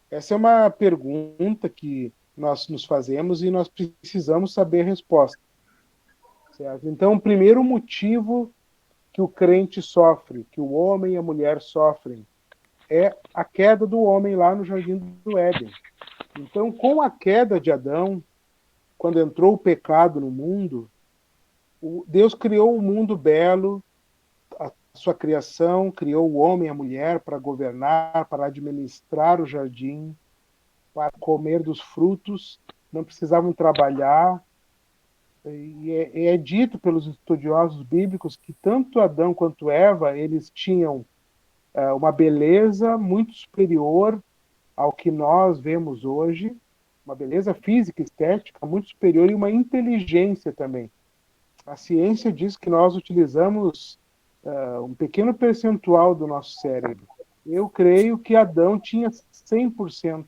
Essa é uma pergunta que nós nos fazemos e nós precisamos saber a resposta. Certo? Então, o primeiro motivo que o crente sofre, que o homem e a mulher sofrem, é a queda do homem lá no Jardim do Éden. Então, com a queda de Adão, quando entrou o pecado no mundo, Deus criou um mundo belo, a sua criação, criou o homem e a mulher para governar, para administrar o jardim, para comer dos frutos, não precisavam trabalhar. E é dito pelos estudiosos bíblicos que tanto Adão quanto Eva, eles tinham uma beleza muito superior ao que nós vemos hoje, uma beleza física e estética muito superior e uma inteligência também. A ciência diz que nós utilizamos um pequeno percentual do nosso cérebro. Eu creio que Adão tinha 100%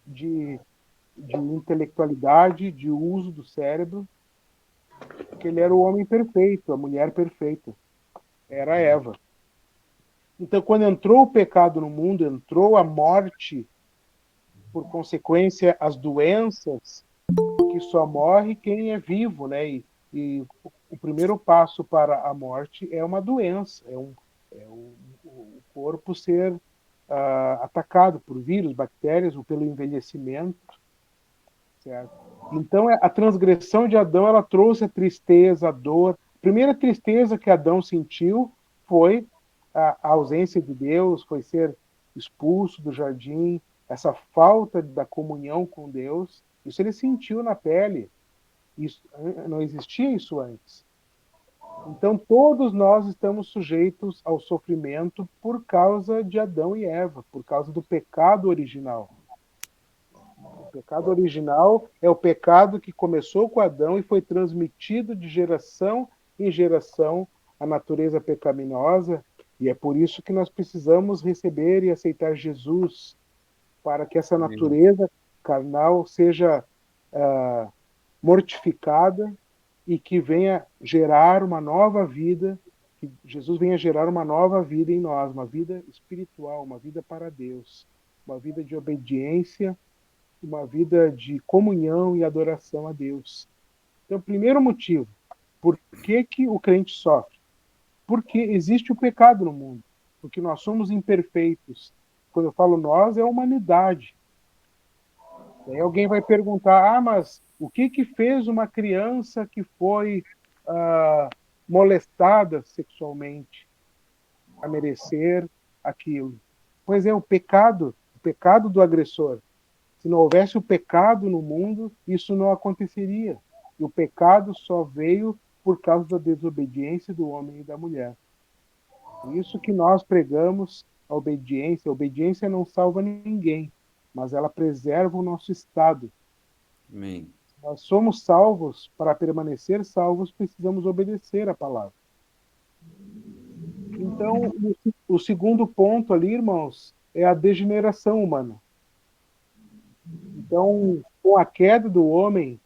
de intelectualidade, de uso do cérebro, porque ele era o homem perfeito, a mulher perfeita. Era Eva. Então, quando entrou o pecado no mundo, entrou a morte, por consequência, as doenças, que só morre quem é vivo, né? E o primeiro passo para a morte é uma doença, o corpo ser atacado por vírus, bactérias ou pelo envelhecimento, certo? Então, a transgressão de Adão, ela trouxe a tristeza, a dor. A primeira tristeza que Adão sentiu foi a ausência de Deus, foi ser expulso do jardim, essa falta da comunhão com Deus. Isso ele sentiu na pele. Isso, não existia isso antes. Então, todos nós estamos sujeitos ao sofrimento por causa de Adão e Eva, por causa do pecado original. O pecado original é o pecado que começou com Adão e foi transmitido de geração em geração à natureza pecaminosa, e é por isso que nós precisamos receber e aceitar Jesus, para que essa natureza carnal seja mortificada e que venha gerar uma nova vida, que Jesus venha gerar uma nova vida em nós, uma vida espiritual, uma vida para Deus, uma vida de obediência, uma vida de comunhão e adoração a Deus. Então, primeiro motivo, por que o crente sofre? Porque existe o pecado no mundo, porque nós somos imperfeitos. Quando eu falo nós, é a humanidade. Aí alguém vai perguntar, mas o que fez uma criança que foi molestada sexualmente a merecer aquilo? Pois é, o pecado do agressor. Se não houvesse o pecado no mundo, isso não aconteceria. E o pecado só veio por causa da desobediência do homem e da mulher. Isso que nós pregamos, a obediência. A obediência não salva ninguém, mas ela preserva o nosso estado. Amém. Nós somos salvos, para permanecer salvos, precisamos obedecer a palavra. Então, o segundo ponto ali, irmãos, é a degeneração humana. Então, com a queda do homem,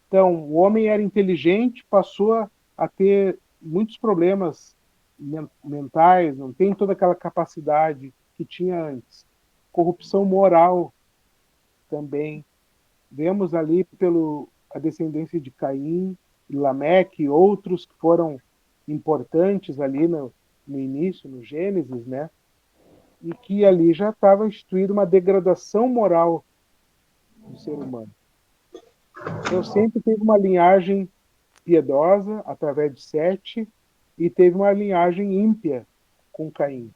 então, o homem era inteligente, passou a ter muitos problemas mentais, não tem toda aquela capacidade que tinha antes. Corrupção moral também. Vemos ali a descendência de Caim, e Lameque e outros que foram importantes ali no início, no Gênesis, né? E que ali já estava instituída uma degradação moral do ser humano. Então sempre teve uma linhagem piedosa através de Sete e teve uma linhagem ímpia com Caim.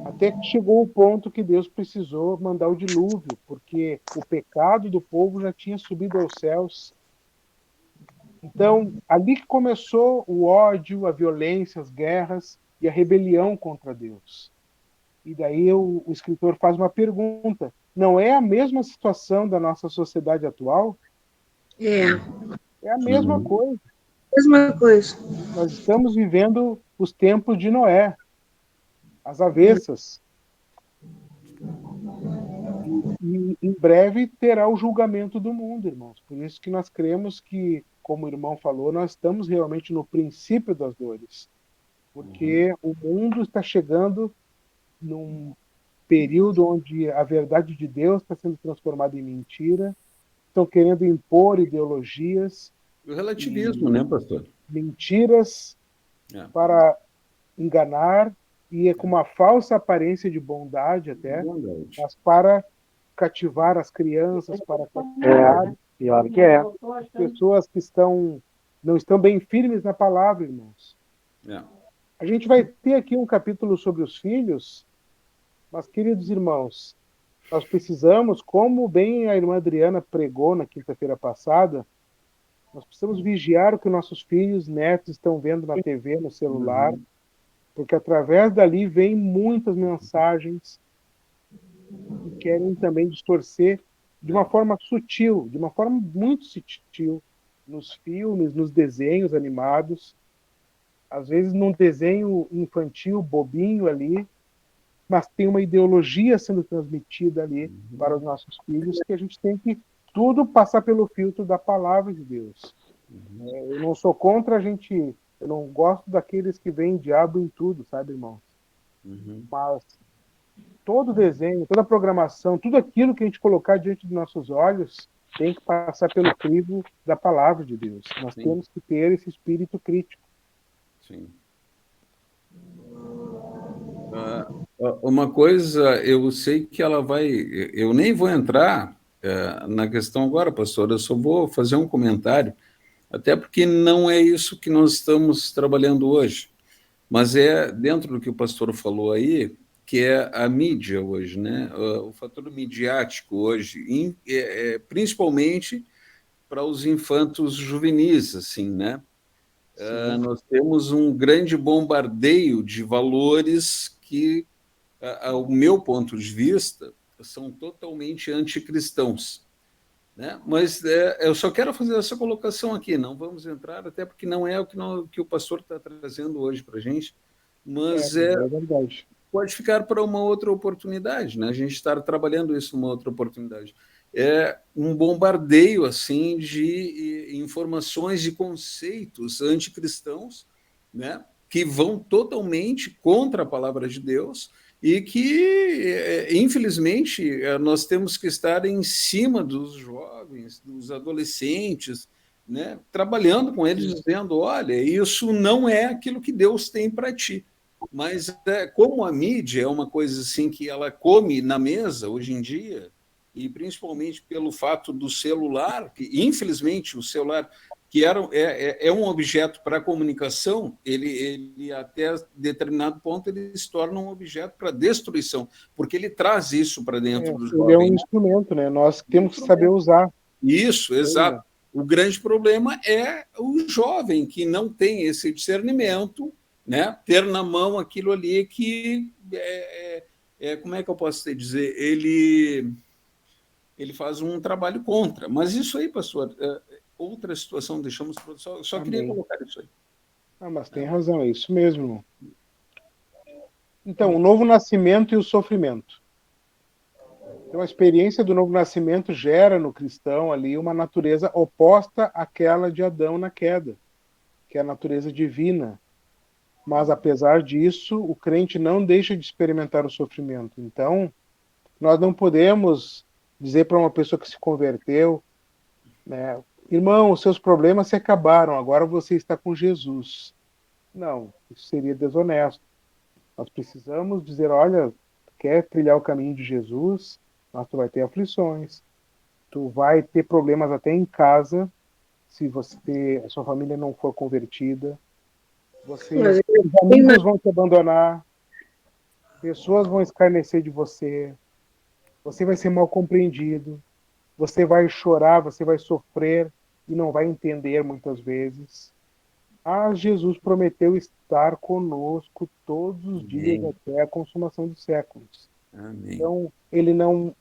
Até que chegou o ponto que Deus precisou mandar o dilúvio, porque o pecado do povo já tinha subido aos céus. Então, ali que começou o ódio, a violência, as guerras e a rebelião contra Deus. E daí o escritor faz uma pergunta: não é a mesma situação da nossa sociedade atual? É a mesma coisa. Mesma coisa. Nós estamos vivendo os tempos de Noé, as avessas. E em breve terá o julgamento do mundo, irmãos. Por isso que nós cremos que, como o irmão falou, nós estamos realmente no princípio das dores. Porque o mundo está chegando num período onde a verdade de Deus está sendo transformada em mentira, estão querendo impor ideologias. O relativismo, né, pastor? Mentiras para enganar, e é com uma falsa aparência de bondade até, mas para cativar as crianças, para cativar pior que é. as pessoas que não estão bem firmes na palavra, irmãos. A gente vai ter aqui um capítulo sobre os filhos, mas, queridos irmãos, nós precisamos, como bem a irmã Adriana pregou na quinta-feira passada, nós precisamos vigiar o que nossos filhos, netos estão vendo na TV, no celular, porque através dali vem muitas mensagens que querem também distorcer de uma forma sutil, de uma forma muito sutil, nos filmes, nos desenhos animados, às vezes num desenho infantil, bobinho ali, mas tem uma ideologia sendo transmitida ali para os nossos filhos, que a gente tem que tudo passar pelo filtro da palavra de Deus. Eu não sou contra eu não gosto daqueles que veem diabo em tudo, sabe, irmãos? Mas todo desenho, toda programação, tudo aquilo que a gente colocar diante dos nossos olhos tem que passar pelo crivo da palavra de Deus. Nós temos que ter esse espírito crítico. Sim. Uma coisa, eu sei que ela vai... Eu nem vou entrar na questão agora, pastor, eu só vou fazer um comentário, até porque não é isso que nós estamos trabalhando hoje, mas é dentro do que o pastor falou aí, que é a mídia hoje, né? O fator midiático hoje, principalmente para os infantos juvenis, assim, né? Nós temos um grande bombardeio de valores que, ao meu ponto de vista, são totalmente anticristãos, né? Mas eu só quero fazer essa colocação aqui, não vamos entrar, até porque não é que o pastor está trazendo hoje para a gente, mas é verdade. Pode ficar para uma outra oportunidade, né? A gente está trabalhando isso numa outra oportunidade. É um bombardeio assim de informações e conceitos anticristãos, né? Que vão totalmente contra a palavra de Deus e que, infelizmente, nós temos que estar em cima dos jovens, dos adolescentes, né? Trabalhando com eles, dizendo, olha, isso não é aquilo que Deus tem para ti. Mas como a mídia é uma coisa assim que ela come na mesa hoje em dia, e principalmente pelo fato do celular, que infelizmente o celular, que é um objeto para comunicação, ele até determinado ponto ele se torna um objeto para destruição, porque ele traz isso para dentro do jovem. Ele é um instrumento, né? Nós temos que saber usar. Isso, exato. O grande problema é o jovem que não tem esse discernimento, né? Ter na mão aquilo ali que como é que eu posso te dizer? Ele faz um trabalho contra. Mas isso aí, pastor, outra situação, deixamos para só queria colocar isso aí. Mas tem razão, é isso mesmo. Então, o novo nascimento e o sofrimento. Então, a experiência do novo nascimento gera no cristão ali uma natureza oposta àquela de Adão na queda, que é a natureza divina. Mas, apesar disso, o crente não deixa de experimentar o sofrimento. Então, nós não podemos dizer para uma pessoa que se converteu, né, irmão, os seus problemas se acabaram, agora você está com Jesus. Não, isso seria desonesto. Nós precisamos dizer, olha, quer trilhar o caminho de Jesus, mas tu vai ter aflições, tu vai ter problemas até em casa, se a sua família não for convertida. Os amigos vão te abandonar, Pessoas vão escarnecer de você. Você vai ser mal compreendido. Você vai chorar, você vai sofrer e não vai entender muitas vezes. Mas Jesus prometeu estar conosco todos os dias até a consumação dos séculos. Amém. Então, ele não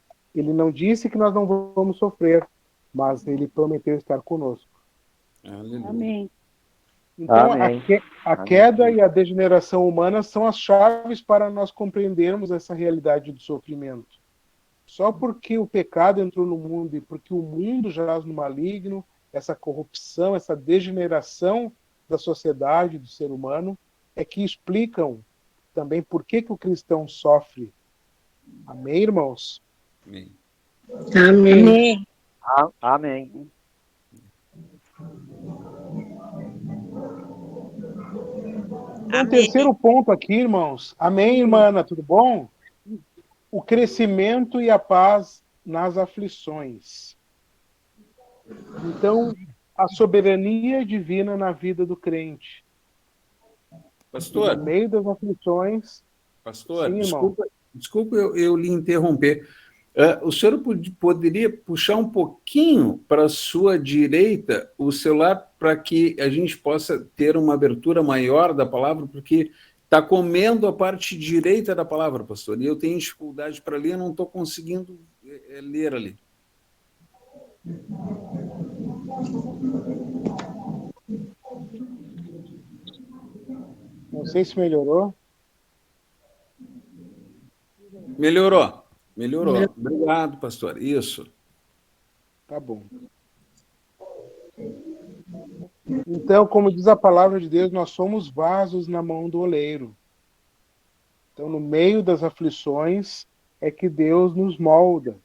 disse que nós não vamos sofrer, mas ele prometeu estar conosco. Aleluia. Amém. Então, Amém. a queda e a degeneração humana são as chaves para nós compreendermos essa realidade do sofrimento. Só porque o pecado entrou no mundo e porque o mundo jaz no maligno, essa corrupção, essa degeneração da sociedade, do ser humano, é que explicam também por que o cristão sofre. Amém, irmãos? Amém. Amém. Amém. Então, o terceiro ponto aqui, irmãos. Amém, irmã Ana, tudo bom? O crescimento e a paz nas aflições. Então, a soberania divina na vida do crente. Pastor, No meio das aflições. pastor, Sim, irmão. desculpa eu lhe interromper. O senhor poderia puxar um pouquinho para a sua direita o celular para que a gente possa ter uma abertura maior da palavra, porque está comendo a parte direita da palavra, pastor, e eu tenho dificuldade para ler, não estou conseguindo ler ali. Não sei se melhorou. Melhorou. Obrigado, pastor. Isso. Tá bom. Então, como diz a palavra de Deus, nós somos vasos na mão do oleiro. Então, no meio das aflições, é que Deus nos molda.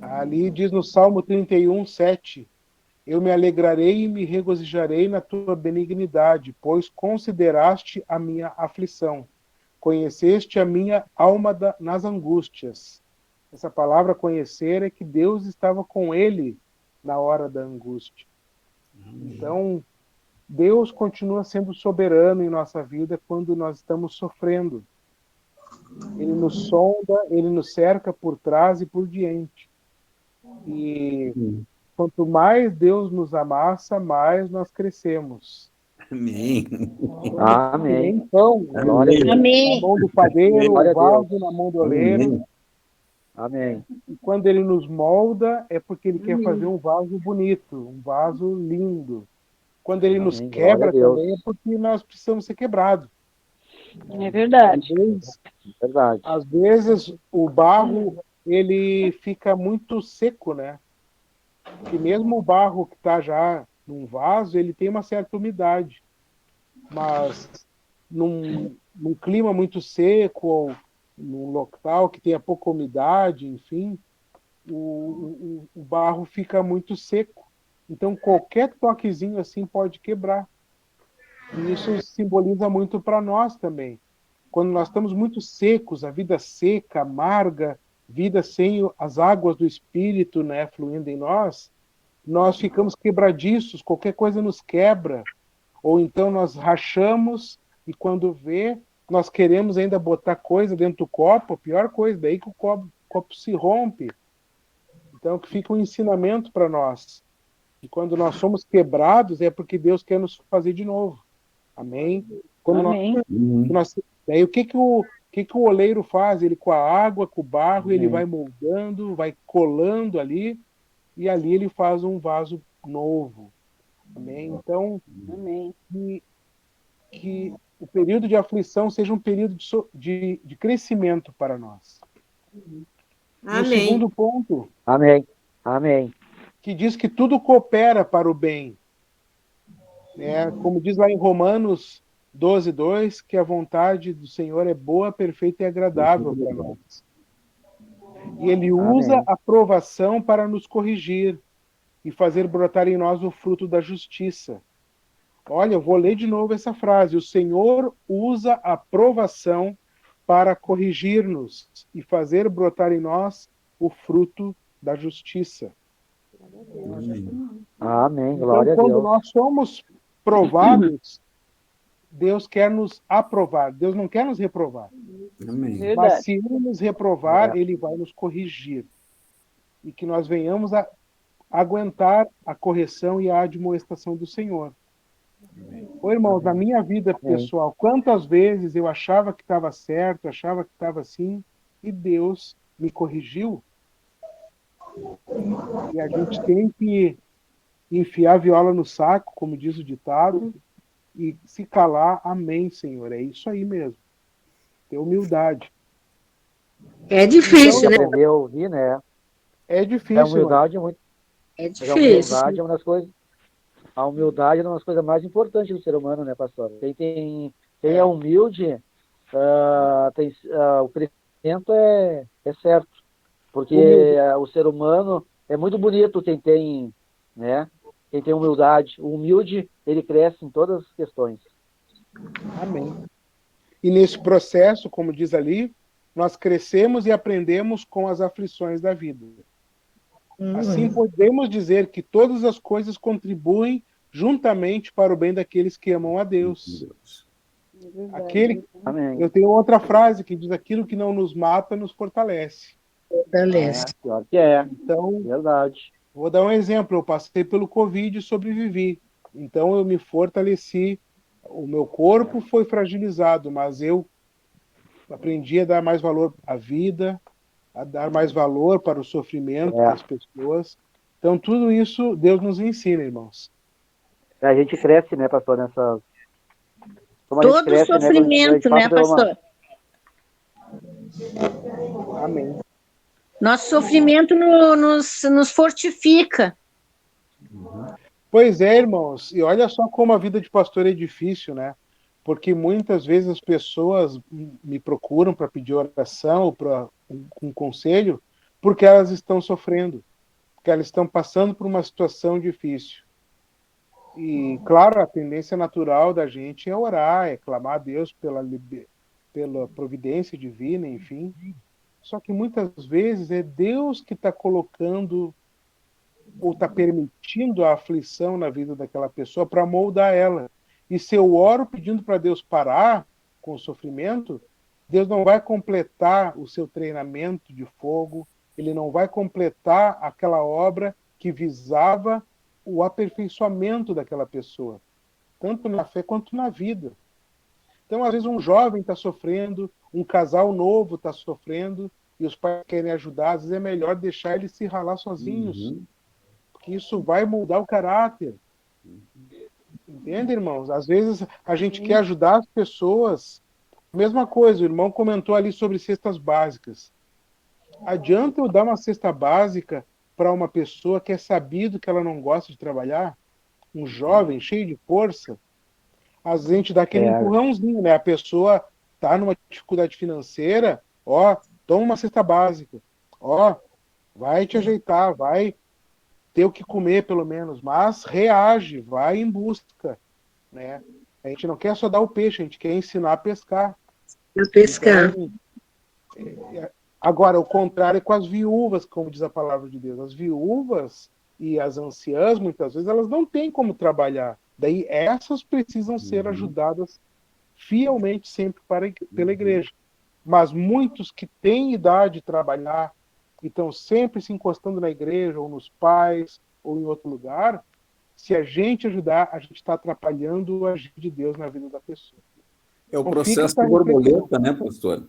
Ali diz no Salmo 31, 7, eu me alegrarei e me regozijarei na tua benignidade, pois consideraste a minha aflição. Conheceste a minha alma nas angústias. Essa palavra conhecer é que Deus estava com ele na hora da angústia. Então, Deus continua sendo soberano em nossa vida quando nós estamos sofrendo. Ele nos sonda, ele nos cerca por trás e por diante. E quanto mais Deus nos amassa, mais nós crescemos. Amém. Amém. Então, Glória a Deus. Amém. na mão do padeiro, Glória a o vaso na mão do oleiro. Amém. E quando ele nos molda, é porque ele quer fazer um vaso bonito, um vaso lindo. Quando ele nos Amém. quebra Glória a Deus. também, é porque nós precisamos ser quebrados. É verdade. Verdade. Às vezes, o barro, ele fica muito seco, né? Porque mesmo o barro que está já num vaso, ele tem uma certa umidade. Mas num clima muito seco, ou num local que tenha pouca umidade, enfim, o barro fica muito seco. Então, qualquer toquezinho assim pode quebrar. E isso simboliza muito para nós também. Quando nós estamos muito secos, a vida seca, amarga, vida sem as águas do Espírito, né, fluindo em nós ficamos quebradiços, qualquer coisa nos quebra. Ou então nós rachamos e quando vê, nós queremos ainda botar coisa dentro do copo, a pior coisa, daí que o copo se rompe. Então, que fica um ensinamento para nós. E quando nós somos quebrados, é porque Deus quer nos fazer de novo. Amém? Quando Amém. Daí o que o oleiro faz? Ele com a água, com o barro, ele vai moldando, vai colando ali, e ali ele faz um vaso novo. Amém? Então, Amém. que o período de aflição seja um período de crescimento para nós. Amém. O segundo ponto, Amém. Amém. que diz que tudo coopera para o bem. Como diz lá em Romanos 12:2, que a vontade do Senhor é boa, perfeita e agradável para nós. E ele usa a provação para nos corrigir e fazer brotar em nós o fruto da justiça. Olha, eu vou ler de novo essa frase. O Senhor usa a provação para corrigir-nos e fazer brotar em nós o fruto da justiça. Amém. Glória Então, a quando Deus. nós somos provados, Deus quer nos aprovar. Deus não quer nos reprovar. Amém. Mas Verdade. se ele nos reprovar, ele vai nos corrigir. E que nós venhamos a aguentar a correção e a admoestação do Senhor. Ô, irmãos, na minha vida pessoal, quantas vezes eu achava que estava certo, achava que estava assim, e Deus me corrigiu. E a gente tem que enfiar a viola no saco, como diz o ditado, e se calar, amém, Senhor. É isso aí mesmo. Ter humildade. É difícil, né? Aprender a ouvir, né? É A difícil, humildade é muito. É Mas a difícil. humildade é uma das coisas. A humildade é uma das coisas mais importantes do ser humano, né, pastor? Quem é humilde, o crescimento é certo. Porque o ser humano é muito bonito quem tem, né? Quem tem humildade. O humilde, ele cresce em todas as questões. Amém. E nesse processo, como diz ali, nós crescemos e aprendemos com as aflições da vida. Assim, podemos dizer que todas as coisas contribuem juntamente para o bem daqueles que amam a Deus. Amém. Eu tenho outra frase que diz: aquilo que não nos mata nos fortalece. Pior que é. Então, Verdade. vou dar um exemplo. Eu passei pelo Covid e sobrevivi. Então, eu me fortaleci. O meu corpo foi fragilizado, mas eu aprendi a dar mais valor à vida, a dar mais valor para o sofrimento das pessoas. Então, tudo isso Deus nos ensina, irmãos. A gente cresce, né, pastor, nessas... Todo sofrimento, né, pastor? Amém. Nosso sofrimento nos fortifica. Pois é, irmãos. E olha só como a vida de pastor é difícil, né? Porque muitas vezes as pessoas me procuram para pedir oração ou para um conselho porque elas estão sofrendo, porque elas estão passando por uma situação difícil. E, claro, a tendência natural da gente é orar, é clamar a Deus pela providência divina, enfim. Só que muitas vezes é Deus que está colocando ou está permitindo a aflição na vida daquela pessoa para moldar ela. E se eu oro pedindo para Deus parar com o sofrimento, Deus não vai completar o seu treinamento de fogo, ele não vai completar aquela obra que visava o aperfeiçoamento daquela pessoa, tanto na fé quanto na vida. Então, às vezes, um jovem está sofrendo, um casal novo está sofrendo, e os pais querem ajudar, às vezes é melhor deixar eles se ralar sozinhos, porque isso vai moldar o caráter. Entende, irmãos? Às vezes a gente quer ajudar as pessoas. Mesma coisa, o irmão comentou ali sobre cestas básicas. Adianta eu dar uma cesta básica para uma pessoa que é sabido que ela não gosta de trabalhar? Um jovem cheio de força? Às vezes a gente dá aquele empurrãozinho, né? A pessoa está numa dificuldade financeira, ó, toma uma cesta básica, ó, vai te ajeitar, vai ter o que comer pelo menos, mas reage, vai em busca, né? A gente não quer só dar o peixe, a gente quer ensinar a pescar. A pescar. Então, agora, o contrário é com as viúvas, como diz a palavra de Deus. As viúvas e as anciãs, muitas vezes, elas não têm como trabalhar. Daí, essas precisam ser ajudadas fielmente sempre pela igreja. Mas muitos que têm idade de trabalhar e estão sempre se encostando na igreja, ou nos pais, ou em outro lugar, se a gente ajudar, a gente está atrapalhando o agir de Deus na vida da pessoa. É o processo de borboleta, né, pastor?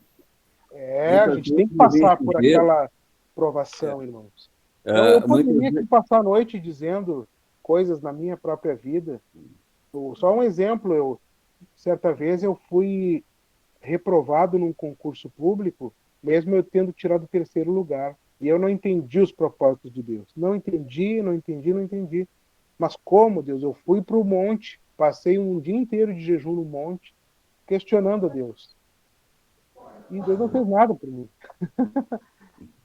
A gente tem que passar por aquela provação, irmãos. Então, eu poderia aqui passar a noite dizendo coisas na minha própria vida. Só um exemplo, certa vez eu fui reprovado num concurso público, mesmo eu tendo tirado o 3º lugar. E eu não entendi os propósitos de Deus. Não entendi. Mas como, Deus? Eu fui para o monte, passei um dia inteiro de jejum no monte, questionando a Deus. E Deus não fez nada por mim.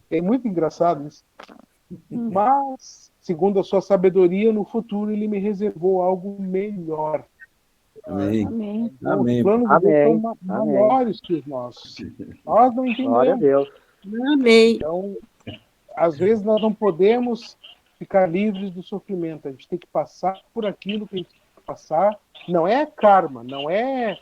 É muito engraçado isso. Mas, segundo a sua sabedoria, no futuro ele me reservou algo melhor. Amém. Então, os planos de Deus são maiores que os nossos. Nós não entendemos. Glória a Deus. Amém. Então, às vezes nós não podemos ficar livres do sofrimento. A gente tem que passar por aquilo que a gente tem que passar. Não é karma, não é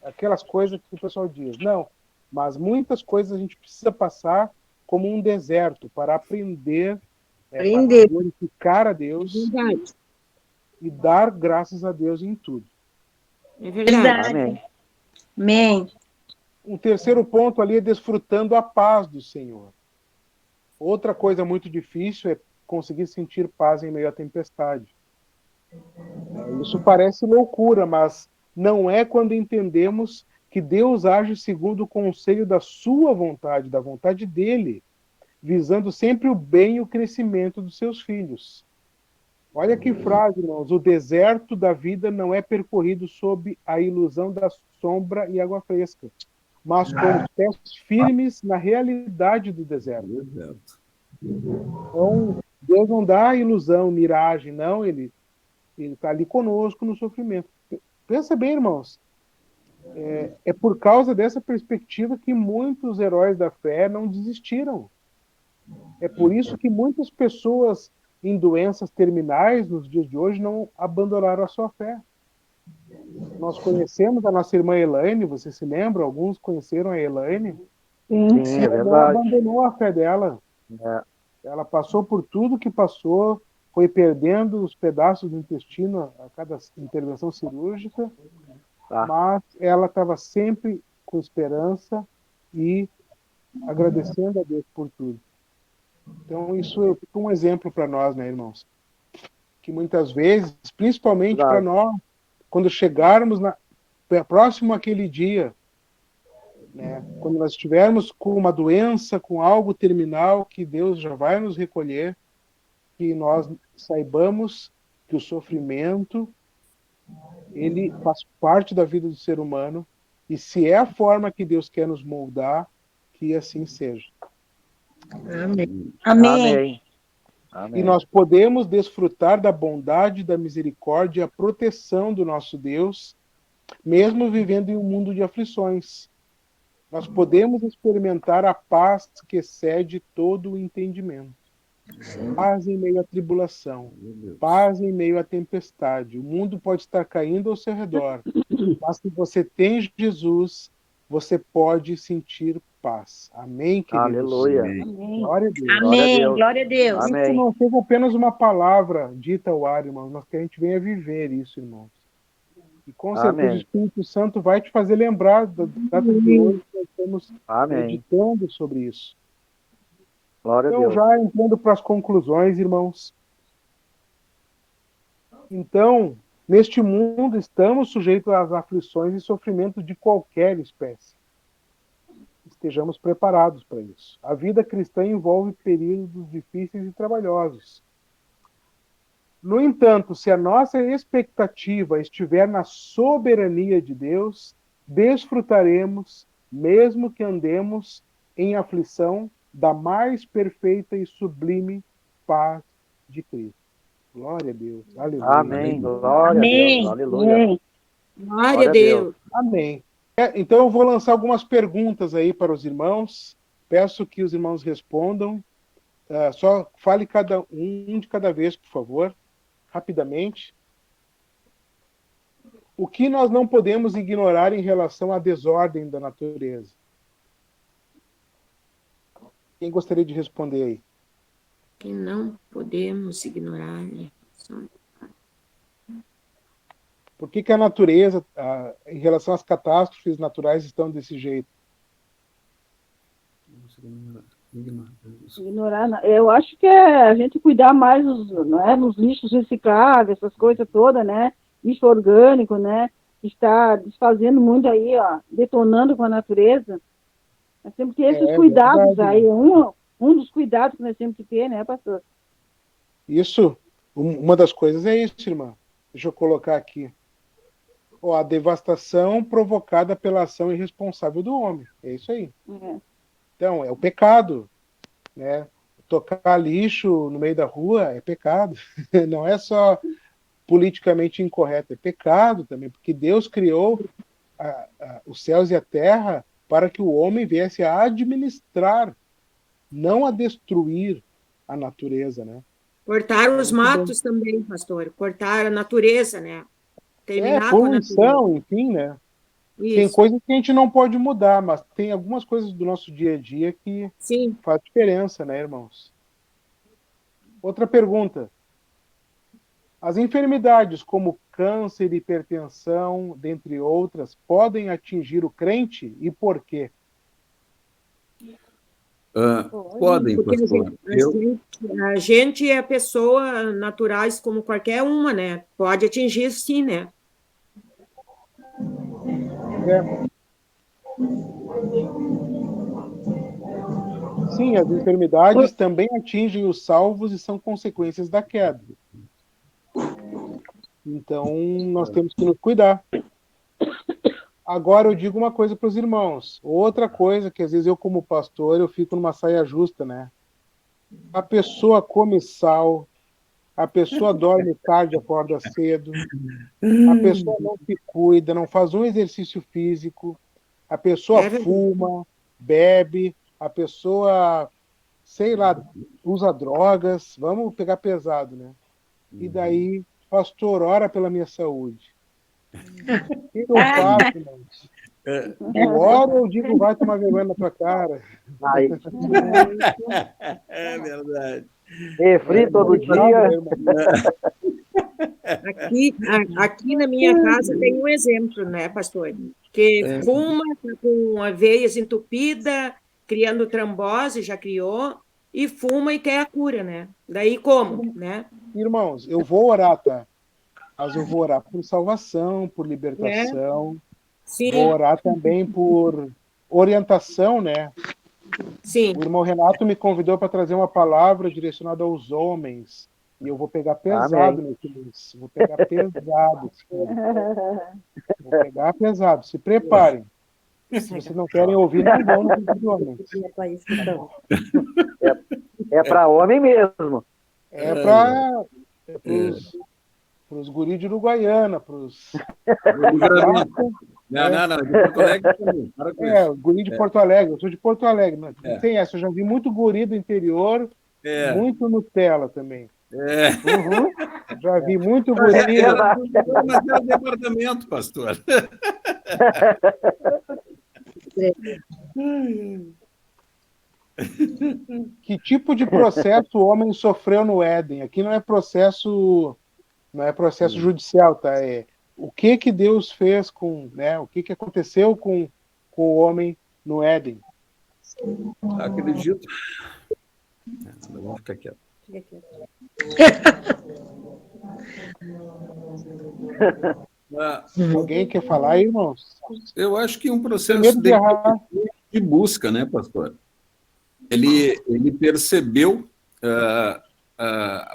aquelas coisas que o pessoal diz. Não, Mas muitas coisas a gente precisa passar como um deserto para aprender, para glorificar a Deus e dar graças a Deus em tudo. É verdade. Amém. Amém. Um terceiro ponto ali é desfrutando a paz do Senhor. Outra coisa muito difícil é conseguir sentir paz em meio à tempestade. Isso parece loucura, mas não é quando entendemos que Deus age segundo o conselho da sua vontade, da vontade dele, visando sempre o bem e o crescimento dos seus filhos. Olha que frase, irmãos. O deserto da vida não é percorrido sob a ilusão da sombra e água fresca, mas com os pés firmes na realidade do deserto. Então, Deus não dá ilusão, miragem, não. Ele está ali conosco no sofrimento. Pensa bem, irmãos. É por causa dessa perspectiva que muitos heróis da fé não desistiram. É por isso que muitas pessoas em doenças terminais nos dias de hoje não abandonaram a sua fé. Nós conhecemos a nossa irmã Elaine, você se lembra? Alguns conheceram a Elaine. Sim, é Ela não verdade. abandonou a fé dela. Ela passou por tudo que passou, foi perdendo os pedaços do intestino a cada intervenção cirúrgica, mas ela estava sempre com esperança e agradecendo a Deus por tudo. Então, isso é um exemplo para nós, né, irmãos? Que muitas vezes, principalmente para nós, quando chegarmos próximo àquele dia, né, quando nós estivermos com uma doença, com algo terminal, que Deus já vai nos recolher, que nós saibamos que o sofrimento, ele faz parte da vida do ser humano, e se é a forma que Deus quer nos moldar, que assim seja. Amém. Amém. E nós podemos desfrutar da bondade, da misericórdia e a proteção do nosso Deus, mesmo vivendo em um mundo de aflições. Nós podemos experimentar a paz que excede todo o entendimento. Paz em meio à tribulação, paz em meio à tempestade. O mundo pode estar caindo ao seu redor, mas se você tem Jesus, você pode sentir paz. Amém, queridos? Aleluia. Amém. Glória a Deus. Amém. Glória a Deus. Isso Amém. não seja apenas uma palavra dita ao ar, irmãos, mas que a gente venha viver isso, irmãos. E com certeza o Espírito Santo vai te fazer lembrar da data de hoje que nós estamos meditando sobre isso. Glória a Então, Deus. já entrando para as conclusões, irmãos. Então, neste mundo estamos sujeitos às aflições e sofrimentos de qualquer espécie. Estejamos preparados para isso. A vida cristã envolve períodos difíceis e trabalhosos. No entanto, se a nossa expectativa estiver na soberania de Deus, desfrutaremos, mesmo que andemos em aflição, da mais perfeita e sublime paz de Cristo. Glória a Deus. Aleluia. Amém. Glória a Deus. Aleluia. Glória a Deus. Amém. Então eu vou lançar algumas perguntas aí para os irmãos. Peço que os irmãos respondam. Só fale um de cada vez, por favor, rapidamente. O que nós não podemos ignorar em relação à desordem da natureza? Quem gostaria de responder aí? Que não podemos ignorar. Por que a natureza, em relação às catástrofes naturais, estão desse jeito? Ignorar, eu acho que é a gente cuidar mais nos lixos recicláveis, essas coisas todas, né? Lixo orgânico, né? Está desfazendo muito aí, ó, detonando com a natureza. Nós temos que ter esses cuidados aí. Um dos cuidados que nós temos que ter, né, pastor? Isso, uma das coisas é isso, irmã. Deixa eu colocar aqui. A devastação provocada pela ação irresponsável do homem. É isso aí. Então, é o pecado. Né? Tocar lixo no meio da rua é pecado. Não é só politicamente incorreto, é pecado também, porque Deus criou os céus e a terra para que o homem viesse a administrar, não a destruir a natureza, né? Cortar os matos também, pastor. Cortar a natureza, né? Terminar com a natureza. Poluição, enfim, né? Tem coisas que a gente não pode mudar, mas tem algumas coisas do nosso dia a dia que faz diferença, né, irmãos? Outra pergunta. As enfermidades como câncer, hipertensão, dentre outras, podem atingir o crente e por quê? Podem, porque pastor. a gente é pessoa naturais como qualquer uma, né? Pode atingir sim, né? Sim, as enfermidades também atingem os salvos e são consequências da queda. Então, nós temos que nos cuidar. Agora, eu digo uma coisa para os irmãos. Outra coisa que, às vezes, eu, como pastor, eu fico numa saia justa, né? A pessoa come sal, a pessoa dorme tarde, acorda cedo, a pessoa não se cuida, não faz um exercício físico, a pessoa fuma, bebe, a pessoa, sei lá, usa drogas, vamos pegar pesado, né? E daí, pastor, ora pela minha saúde. O que eu faço, irmãos? Eu oro ou digo, vai tomar vergonha na tua cara? É verdade. Refri todo dia. Aqui na minha casa tem um exemplo, né, pastor? Que fuma, tá com a veias entupida, criando trombose, já criou, e fuma e quer a cura, né? Daí como, né? Irmãos, eu vou orar, tá? Mas eu vou orar por salvação, por libertação. Sim. Vou orar também por orientação, né? Sim. O irmão Renato me convidou para trazer uma palavra direcionada aos homens. E eu vou pegar pesado nesse mês. Vou pegar pesado. Vou pegar pesado. Se preparem. Se vocês não querem ouvir, não vão no vídeo de homens. É para homem mesmo. É para os guris de Uruguaiana, para os... Não, de Porto Alegre também. O guri de Porto Alegre, eu sou de Porto Alegre. Não tem essa, eu já vi muito guri do interior, muito Nutella também. Já vi muito guri. Mas é o departamento, pastor. Que tipo de processo o homem sofreu no Éden? Aqui não é processo judicial, tá? É o que Deus fez com, né? O que aconteceu com o homem no Éden? Acredito. Não vou ficar quieto. Alguém quer falar aí, irmãos? Eu acho que um processo de busca, né, pastor? Ele percebeu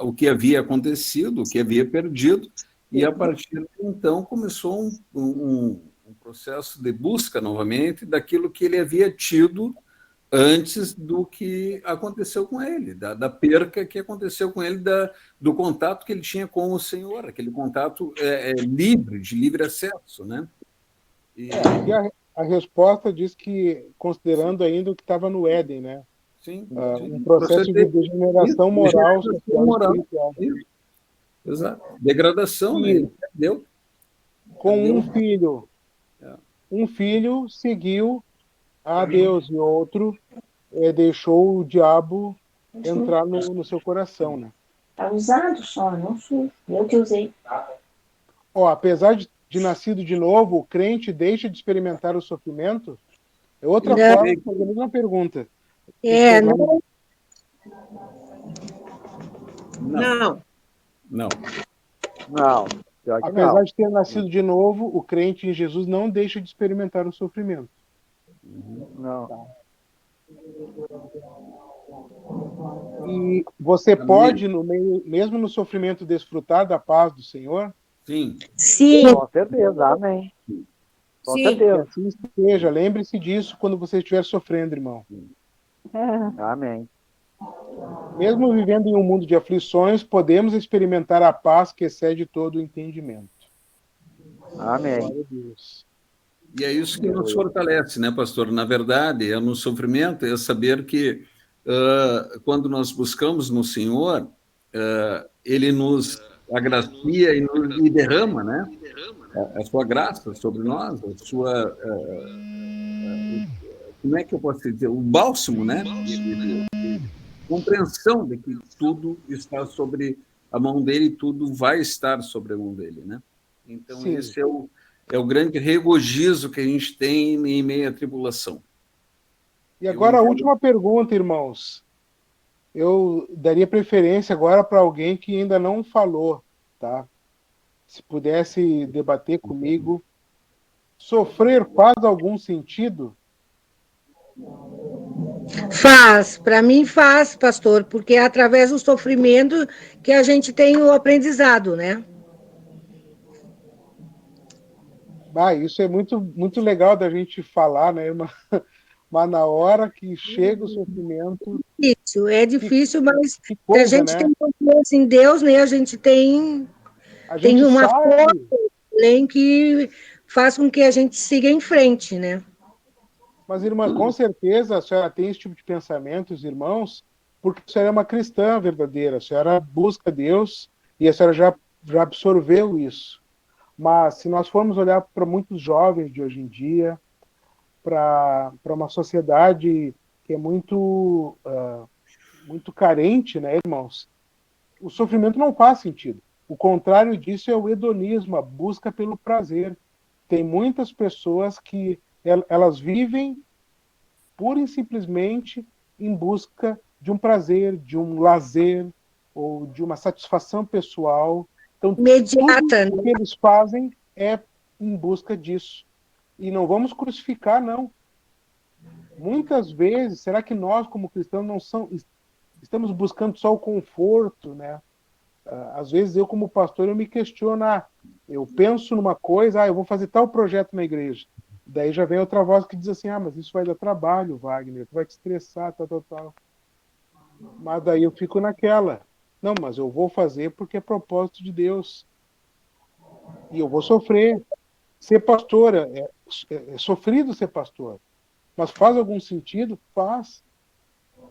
o que havia acontecido, o que havia perdido, e a partir de então começou um processo de busca novamente daquilo que ele havia tido antes do que aconteceu com ele, da perca que aconteceu com ele, do contato que ele tinha com o Senhor, aquele contato livre, de livre acesso, né? E a resposta diz que, considerando ainda o que estava no Éden, né? Sim. Um processo de degeneração moral, social e espiritual. Exato. Degradação, né? Deu. Com um filho. Um filho seguiu a Deus e outro deixou o diabo entrar no seu coração, né? Tá usado só, não sou. Eu que usei. Apesar de nascido de novo, o crente deixa de experimentar o sofrimento? É outra forma de fazer a mesma pergunta. Não. Apesar de ter nascido de novo, o crente em Jesus não deixa de experimentar o sofrimento. Não. E você pode, mesmo no sofrimento, desfrutar da paz do Senhor? Sim. Com certeza, amém. Com certeza. Que assim seja. Lembre-se disso quando você estiver sofrendo, irmão. Amém. Mesmo vivendo em um mundo de aflições, podemos experimentar a paz que excede todo o entendimento. Amém. Glória a Deus. E é isso que nos fortalece, né, pastor? Na verdade, no sofrimento, é saber que quando nós buscamos no Senhor, Ele nos agracia e derrama, né? a sua graça sobre nós, a sua, como é que eu posso dizer, o bálsamo, né? Compreensão de que tudo está sobre a mão dele e tudo vai estar sobre a mão dele, né? Então, Sim. esse é o grande regozijo que a gente tem em meio à tribulação. E agora a última pergunta, irmãos. Eu daria preferência agora para alguém que ainda não falou, tá? Se pudesse debater comigo. Sofrer faz algum sentido? Faz, para mim faz, pastor, porque é através do sofrimento que a gente tem o aprendizado, né? Isso é muito, muito legal da gente falar, né, irmã? Mas na hora que chega o sofrimento... Isso, é difícil, mas que coisa, a gente né? tem confiança em Deus, né? A gente tem uma força além que faz com que a gente siga em frente, né? Mas, irmã, com certeza a senhora tem esse tipo de pensamentos, irmãos, porque a senhora é uma cristã verdadeira, a senhora busca Deus e a senhora já absorveu isso. Mas se nós formos olhar para muitos jovens de hoje em dia, para uma sociedade que é muito, muito carente, né, irmãos? O sofrimento não faz sentido. O contrário disso é o hedonismo, a busca pelo prazer. Tem muitas pessoas que elas vivem pura e simplesmente em busca de um prazer, de um lazer ou de uma satisfação pessoal. Então, imediata, tudo que eles fazem é em busca disso. E não vamos crucificar, não. Muitas vezes, será que nós, como cristãos, estamos buscando só o conforto, né? Às vezes eu, como pastor, eu me questiono, eu penso numa coisa, eu vou fazer tal projeto na igreja. Daí já vem outra voz que diz assim, mas isso vai dar trabalho, Wagner, tu vai te estressar, tal. Mas daí eu fico naquela, não, mas eu vou fazer porque é propósito de Deus. E eu vou sofrer. Ser pastor é sofrido ser pastor. Mas faz algum sentido? Faz.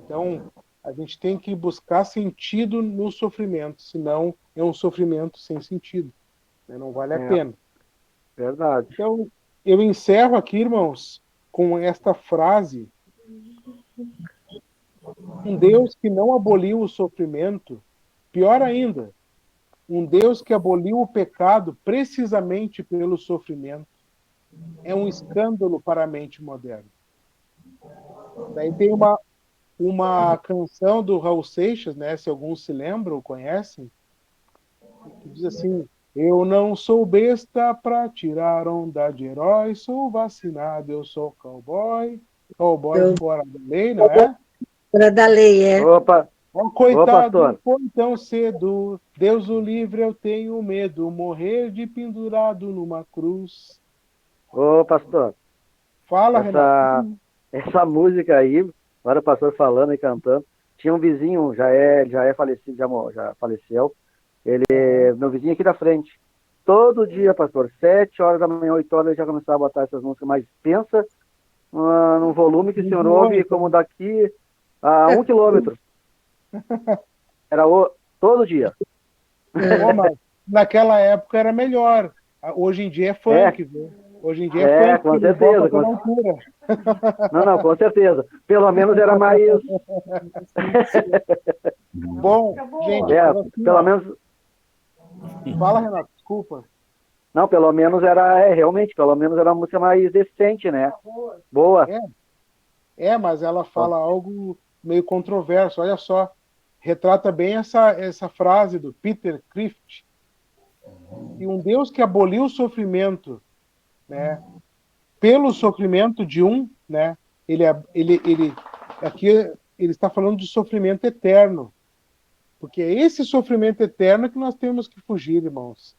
Então, a gente tem que buscar sentido no sofrimento, senão é um sofrimento sem sentido. Né? Não vale a pena. Verdade. Então, eu encerro aqui, irmãos, com esta frase. Um Deus que não aboliu o sofrimento, pior ainda, um Deus que aboliu o pecado precisamente pelo sofrimento, é um escândalo para a mente moderna. Daí tem uma canção do Raul Seixas, né, se alguns se lembram ou conhecem, que diz assim, eu não sou besta para tirar onda de herói, sou vacinado, eu sou cowboy fora da lei, não é? Fora da lei, é. Opa! Coitado, foi tão cedo, Deus o livre, eu tenho medo, morrer de pendurado numa cruz. Ô, pastor. Fala, Renato. Essa música aí, agora o pastor falando e cantando, tinha um vizinho, já é falecido, já faleceu, meu vizinho aqui da frente, todo dia, pastor, 7 horas da manhã, 8 horas, ele já começava a botar essas músicas, mas pensa num volume que o senhor ouve como daqui a 1 quilômetro. Era todo dia. Mas naquela época era melhor. Hoje em dia é funk, viu? Hoje em dia é funk. Com certeza. Não, com certeza. Pelo menos era mais... Bom, gente... pelo menos... Fala, Renato, desculpa. Não, pelo menos realmente, pelo menos era uma música mais decente, né? Boa. Mas ela fala algo meio controverso, olha só. Retrata bem essa frase do Peter Crift. E um Deus que aboliu o sofrimento, né? Pelo sofrimento de um, né? Aqui ele está falando de sofrimento eterno. Porque é esse sofrimento eterno que nós temos que fugir, irmãos.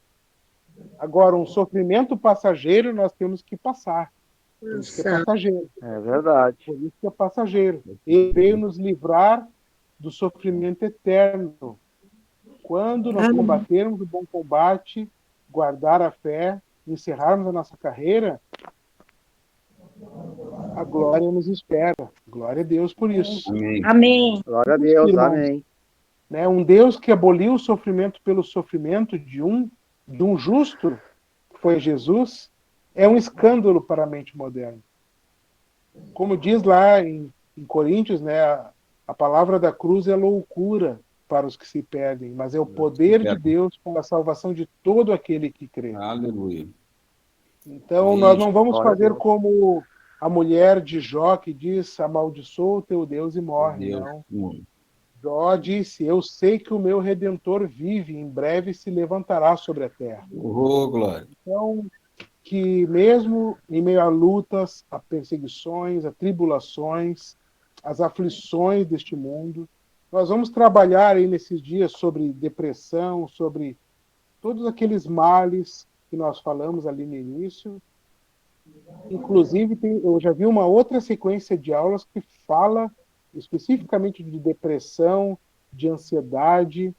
Agora, um sofrimento passageiro nós temos que passar. Por isso que é passageiro. É verdade. Por isso que é passageiro. Ele veio nos livrar do sofrimento eterno. Quando nós combatermos o bom combate, guardar a fé, encerrarmos a nossa carreira, a glória nos espera. Glória a Deus por isso. Amém. Glória a Deus, irmãos. Amém. Um Deus que aboliu o sofrimento pelo sofrimento de um justo, foi Jesus, é um escândalo para a mente moderna. Como diz lá em Coríntios, né, a palavra da cruz é loucura para os que se perdem, mas é o poder de Deus para a salvação de todo aquele que crê. Aleluia. Então, nós não vamos fazer como a mulher de Jó, que diz: amaldiçoa o teu Deus e morre. Não. Jó disse: eu sei que o meu Redentor vive, em breve se levantará sobre a terra. Oh, glória. Então, que mesmo em meio a lutas, a perseguições, a tribulações, as aflições deste mundo, nós vamos trabalhar aí nesses dias sobre depressão, sobre todos aqueles males que nós falamos ali no início. Inclusive, eu já vi uma outra sequência de aulas que fala especificamente de depressão, de ansiedade.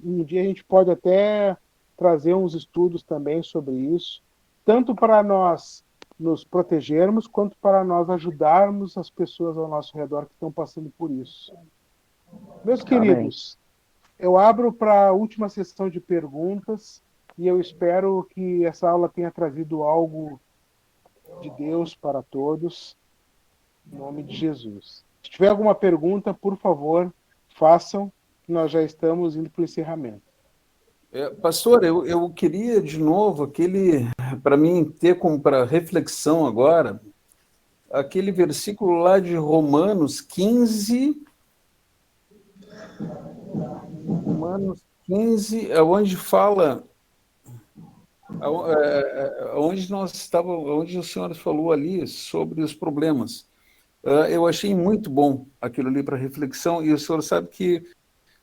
Um dia a gente pode até trazer uns estudos também sobre isso, tanto para nós nos protegermos, quanto para nós ajudarmos as pessoas ao nosso redor que estão passando por isso. Meus queridos, eu abro para a última sessão de perguntas e eu espero que essa aula tenha trazido algo de Deus para todos, em nome de Jesus. Se tiver alguma pergunta, por favor, façam, que nós já estamos indo para o encerramento. Pastor, eu queria de novo para mim ter como para reflexão agora, aquele versículo lá de Romanos 15, onde fala, onde o senhor falou ali sobre os problemas. Eu achei muito bom aquilo ali para reflexão, e o senhor sabe que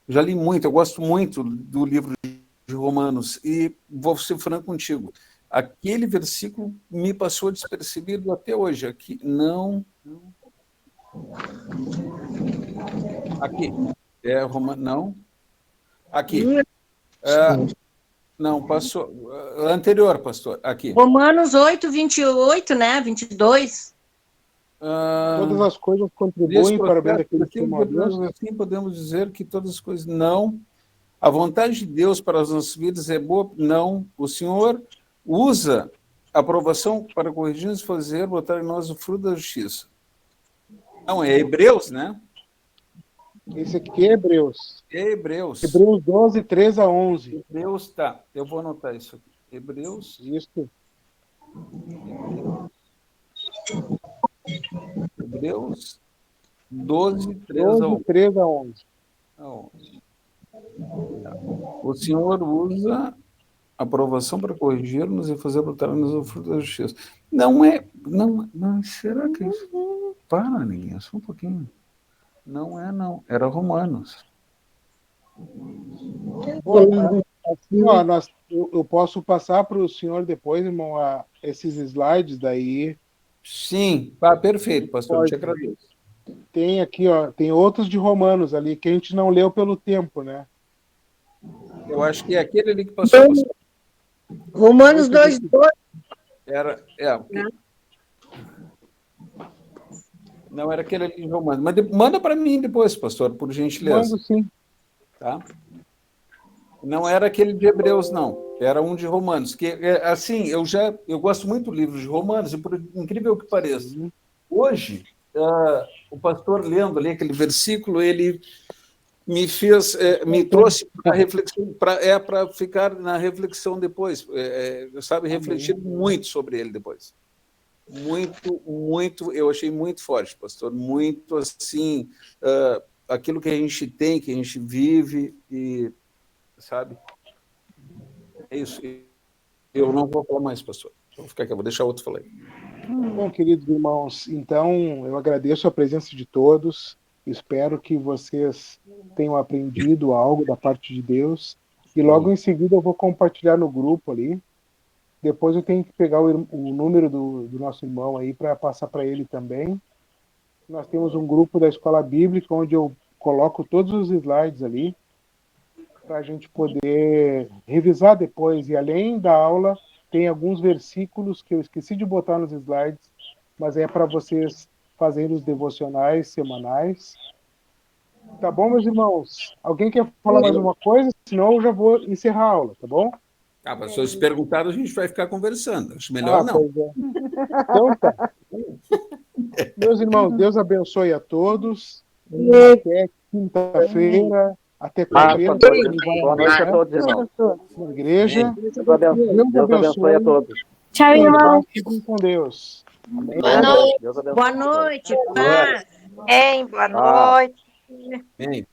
já li muito, eu gosto muito do livro de Romanos, e vou ser franco contigo, aquele versículo me passou despercebido até hoje. Aqui, aqui, não, passou, anterior, pastor, aqui. Romanos 8, 28, né, 22. Todas as coisas contribuem para o bem daqueles que amam a Deus. Assim podemos dizer que todas as coisas não. A vontade de Deus para as nossas vidas é boa? Não. O Senhor usa a aprovação para corrigir-nos, fazer, botar em nós o fruto da justiça. Não, é Hebreus, né? Esse aqui é Hebreus. Hebreus 12, 13 a 11. Hebreus, tá. Eu vou anotar isso aqui. Hebreus. Isso. Hebreus 12, 13 a 11. O Senhor usa a aprovação para corrigir-nos e fazer brotar-nos o fruto da justiça. Não, será que isso... Para, ninguém, só um pouquinho. Não. Era Romanos. Assim, ó, eu posso passar para o senhor depois, irmão, esses slides daí. Sim, perfeito, pastor, te agradeço. Tem aqui, ó, tem outros de Romanos ali, que a gente não leu pelo tempo, né? Eu acho que é aquele ali que passou. Romanos 2, 2. Não, era aquele ali de Romanos. Mas manda para mim depois, pastor, por gentileza. Mando sim. Tá? Não era aquele de Hebreus, não. Era um de Romanos. Que, assim, eu gosto muito do livro de Romanos, e por incrível que pareça, hoje, o pastor lendo ali aquele versículo, ele me trouxe para reflexão, para ficar na reflexão depois, sabe, refletir muito sobre ele depois. Muito, eu achei muito forte, pastor, muito assim, aquilo que a gente tem, que a gente vive, e sabe, é isso. Eu não vou falar mais, pastor, vou ficar aqui, vou deixar outro falar. Bom, queridos irmãos, então eu agradeço a presença de todos, espero que vocês tenham aprendido algo da parte de Deus, e logo em seguida eu vou compartilhar no grupo ali. Depois eu tenho que pegar o número do nosso irmão aí para passar para ele também. Nós temos um grupo da Escola Bíblica onde eu coloco todos os slides ali para a gente poder revisar depois. E além da aula, tem alguns versículos que eu esqueci de botar nos slides, mas é para vocês fazerem os devocionais semanais. Tá bom, meus irmãos? Alguém quer falar mais uma coisa? Senão eu já vou encerrar a aula, tá bom? Pastor, se perguntar, a gente vai ficar conversando. Acho melhor não. Pois é. Então tá. Meus irmãos, Deus abençoe a todos. Até quinta-feira. Até quarta-feira. Boa noite a todos, irmãos. Na igreja. Deus abençoe a todos. Tchau, irmão. Fiquem com Deus. Amém. Boa noite, paz. Boa noite. Boa noite. Bem.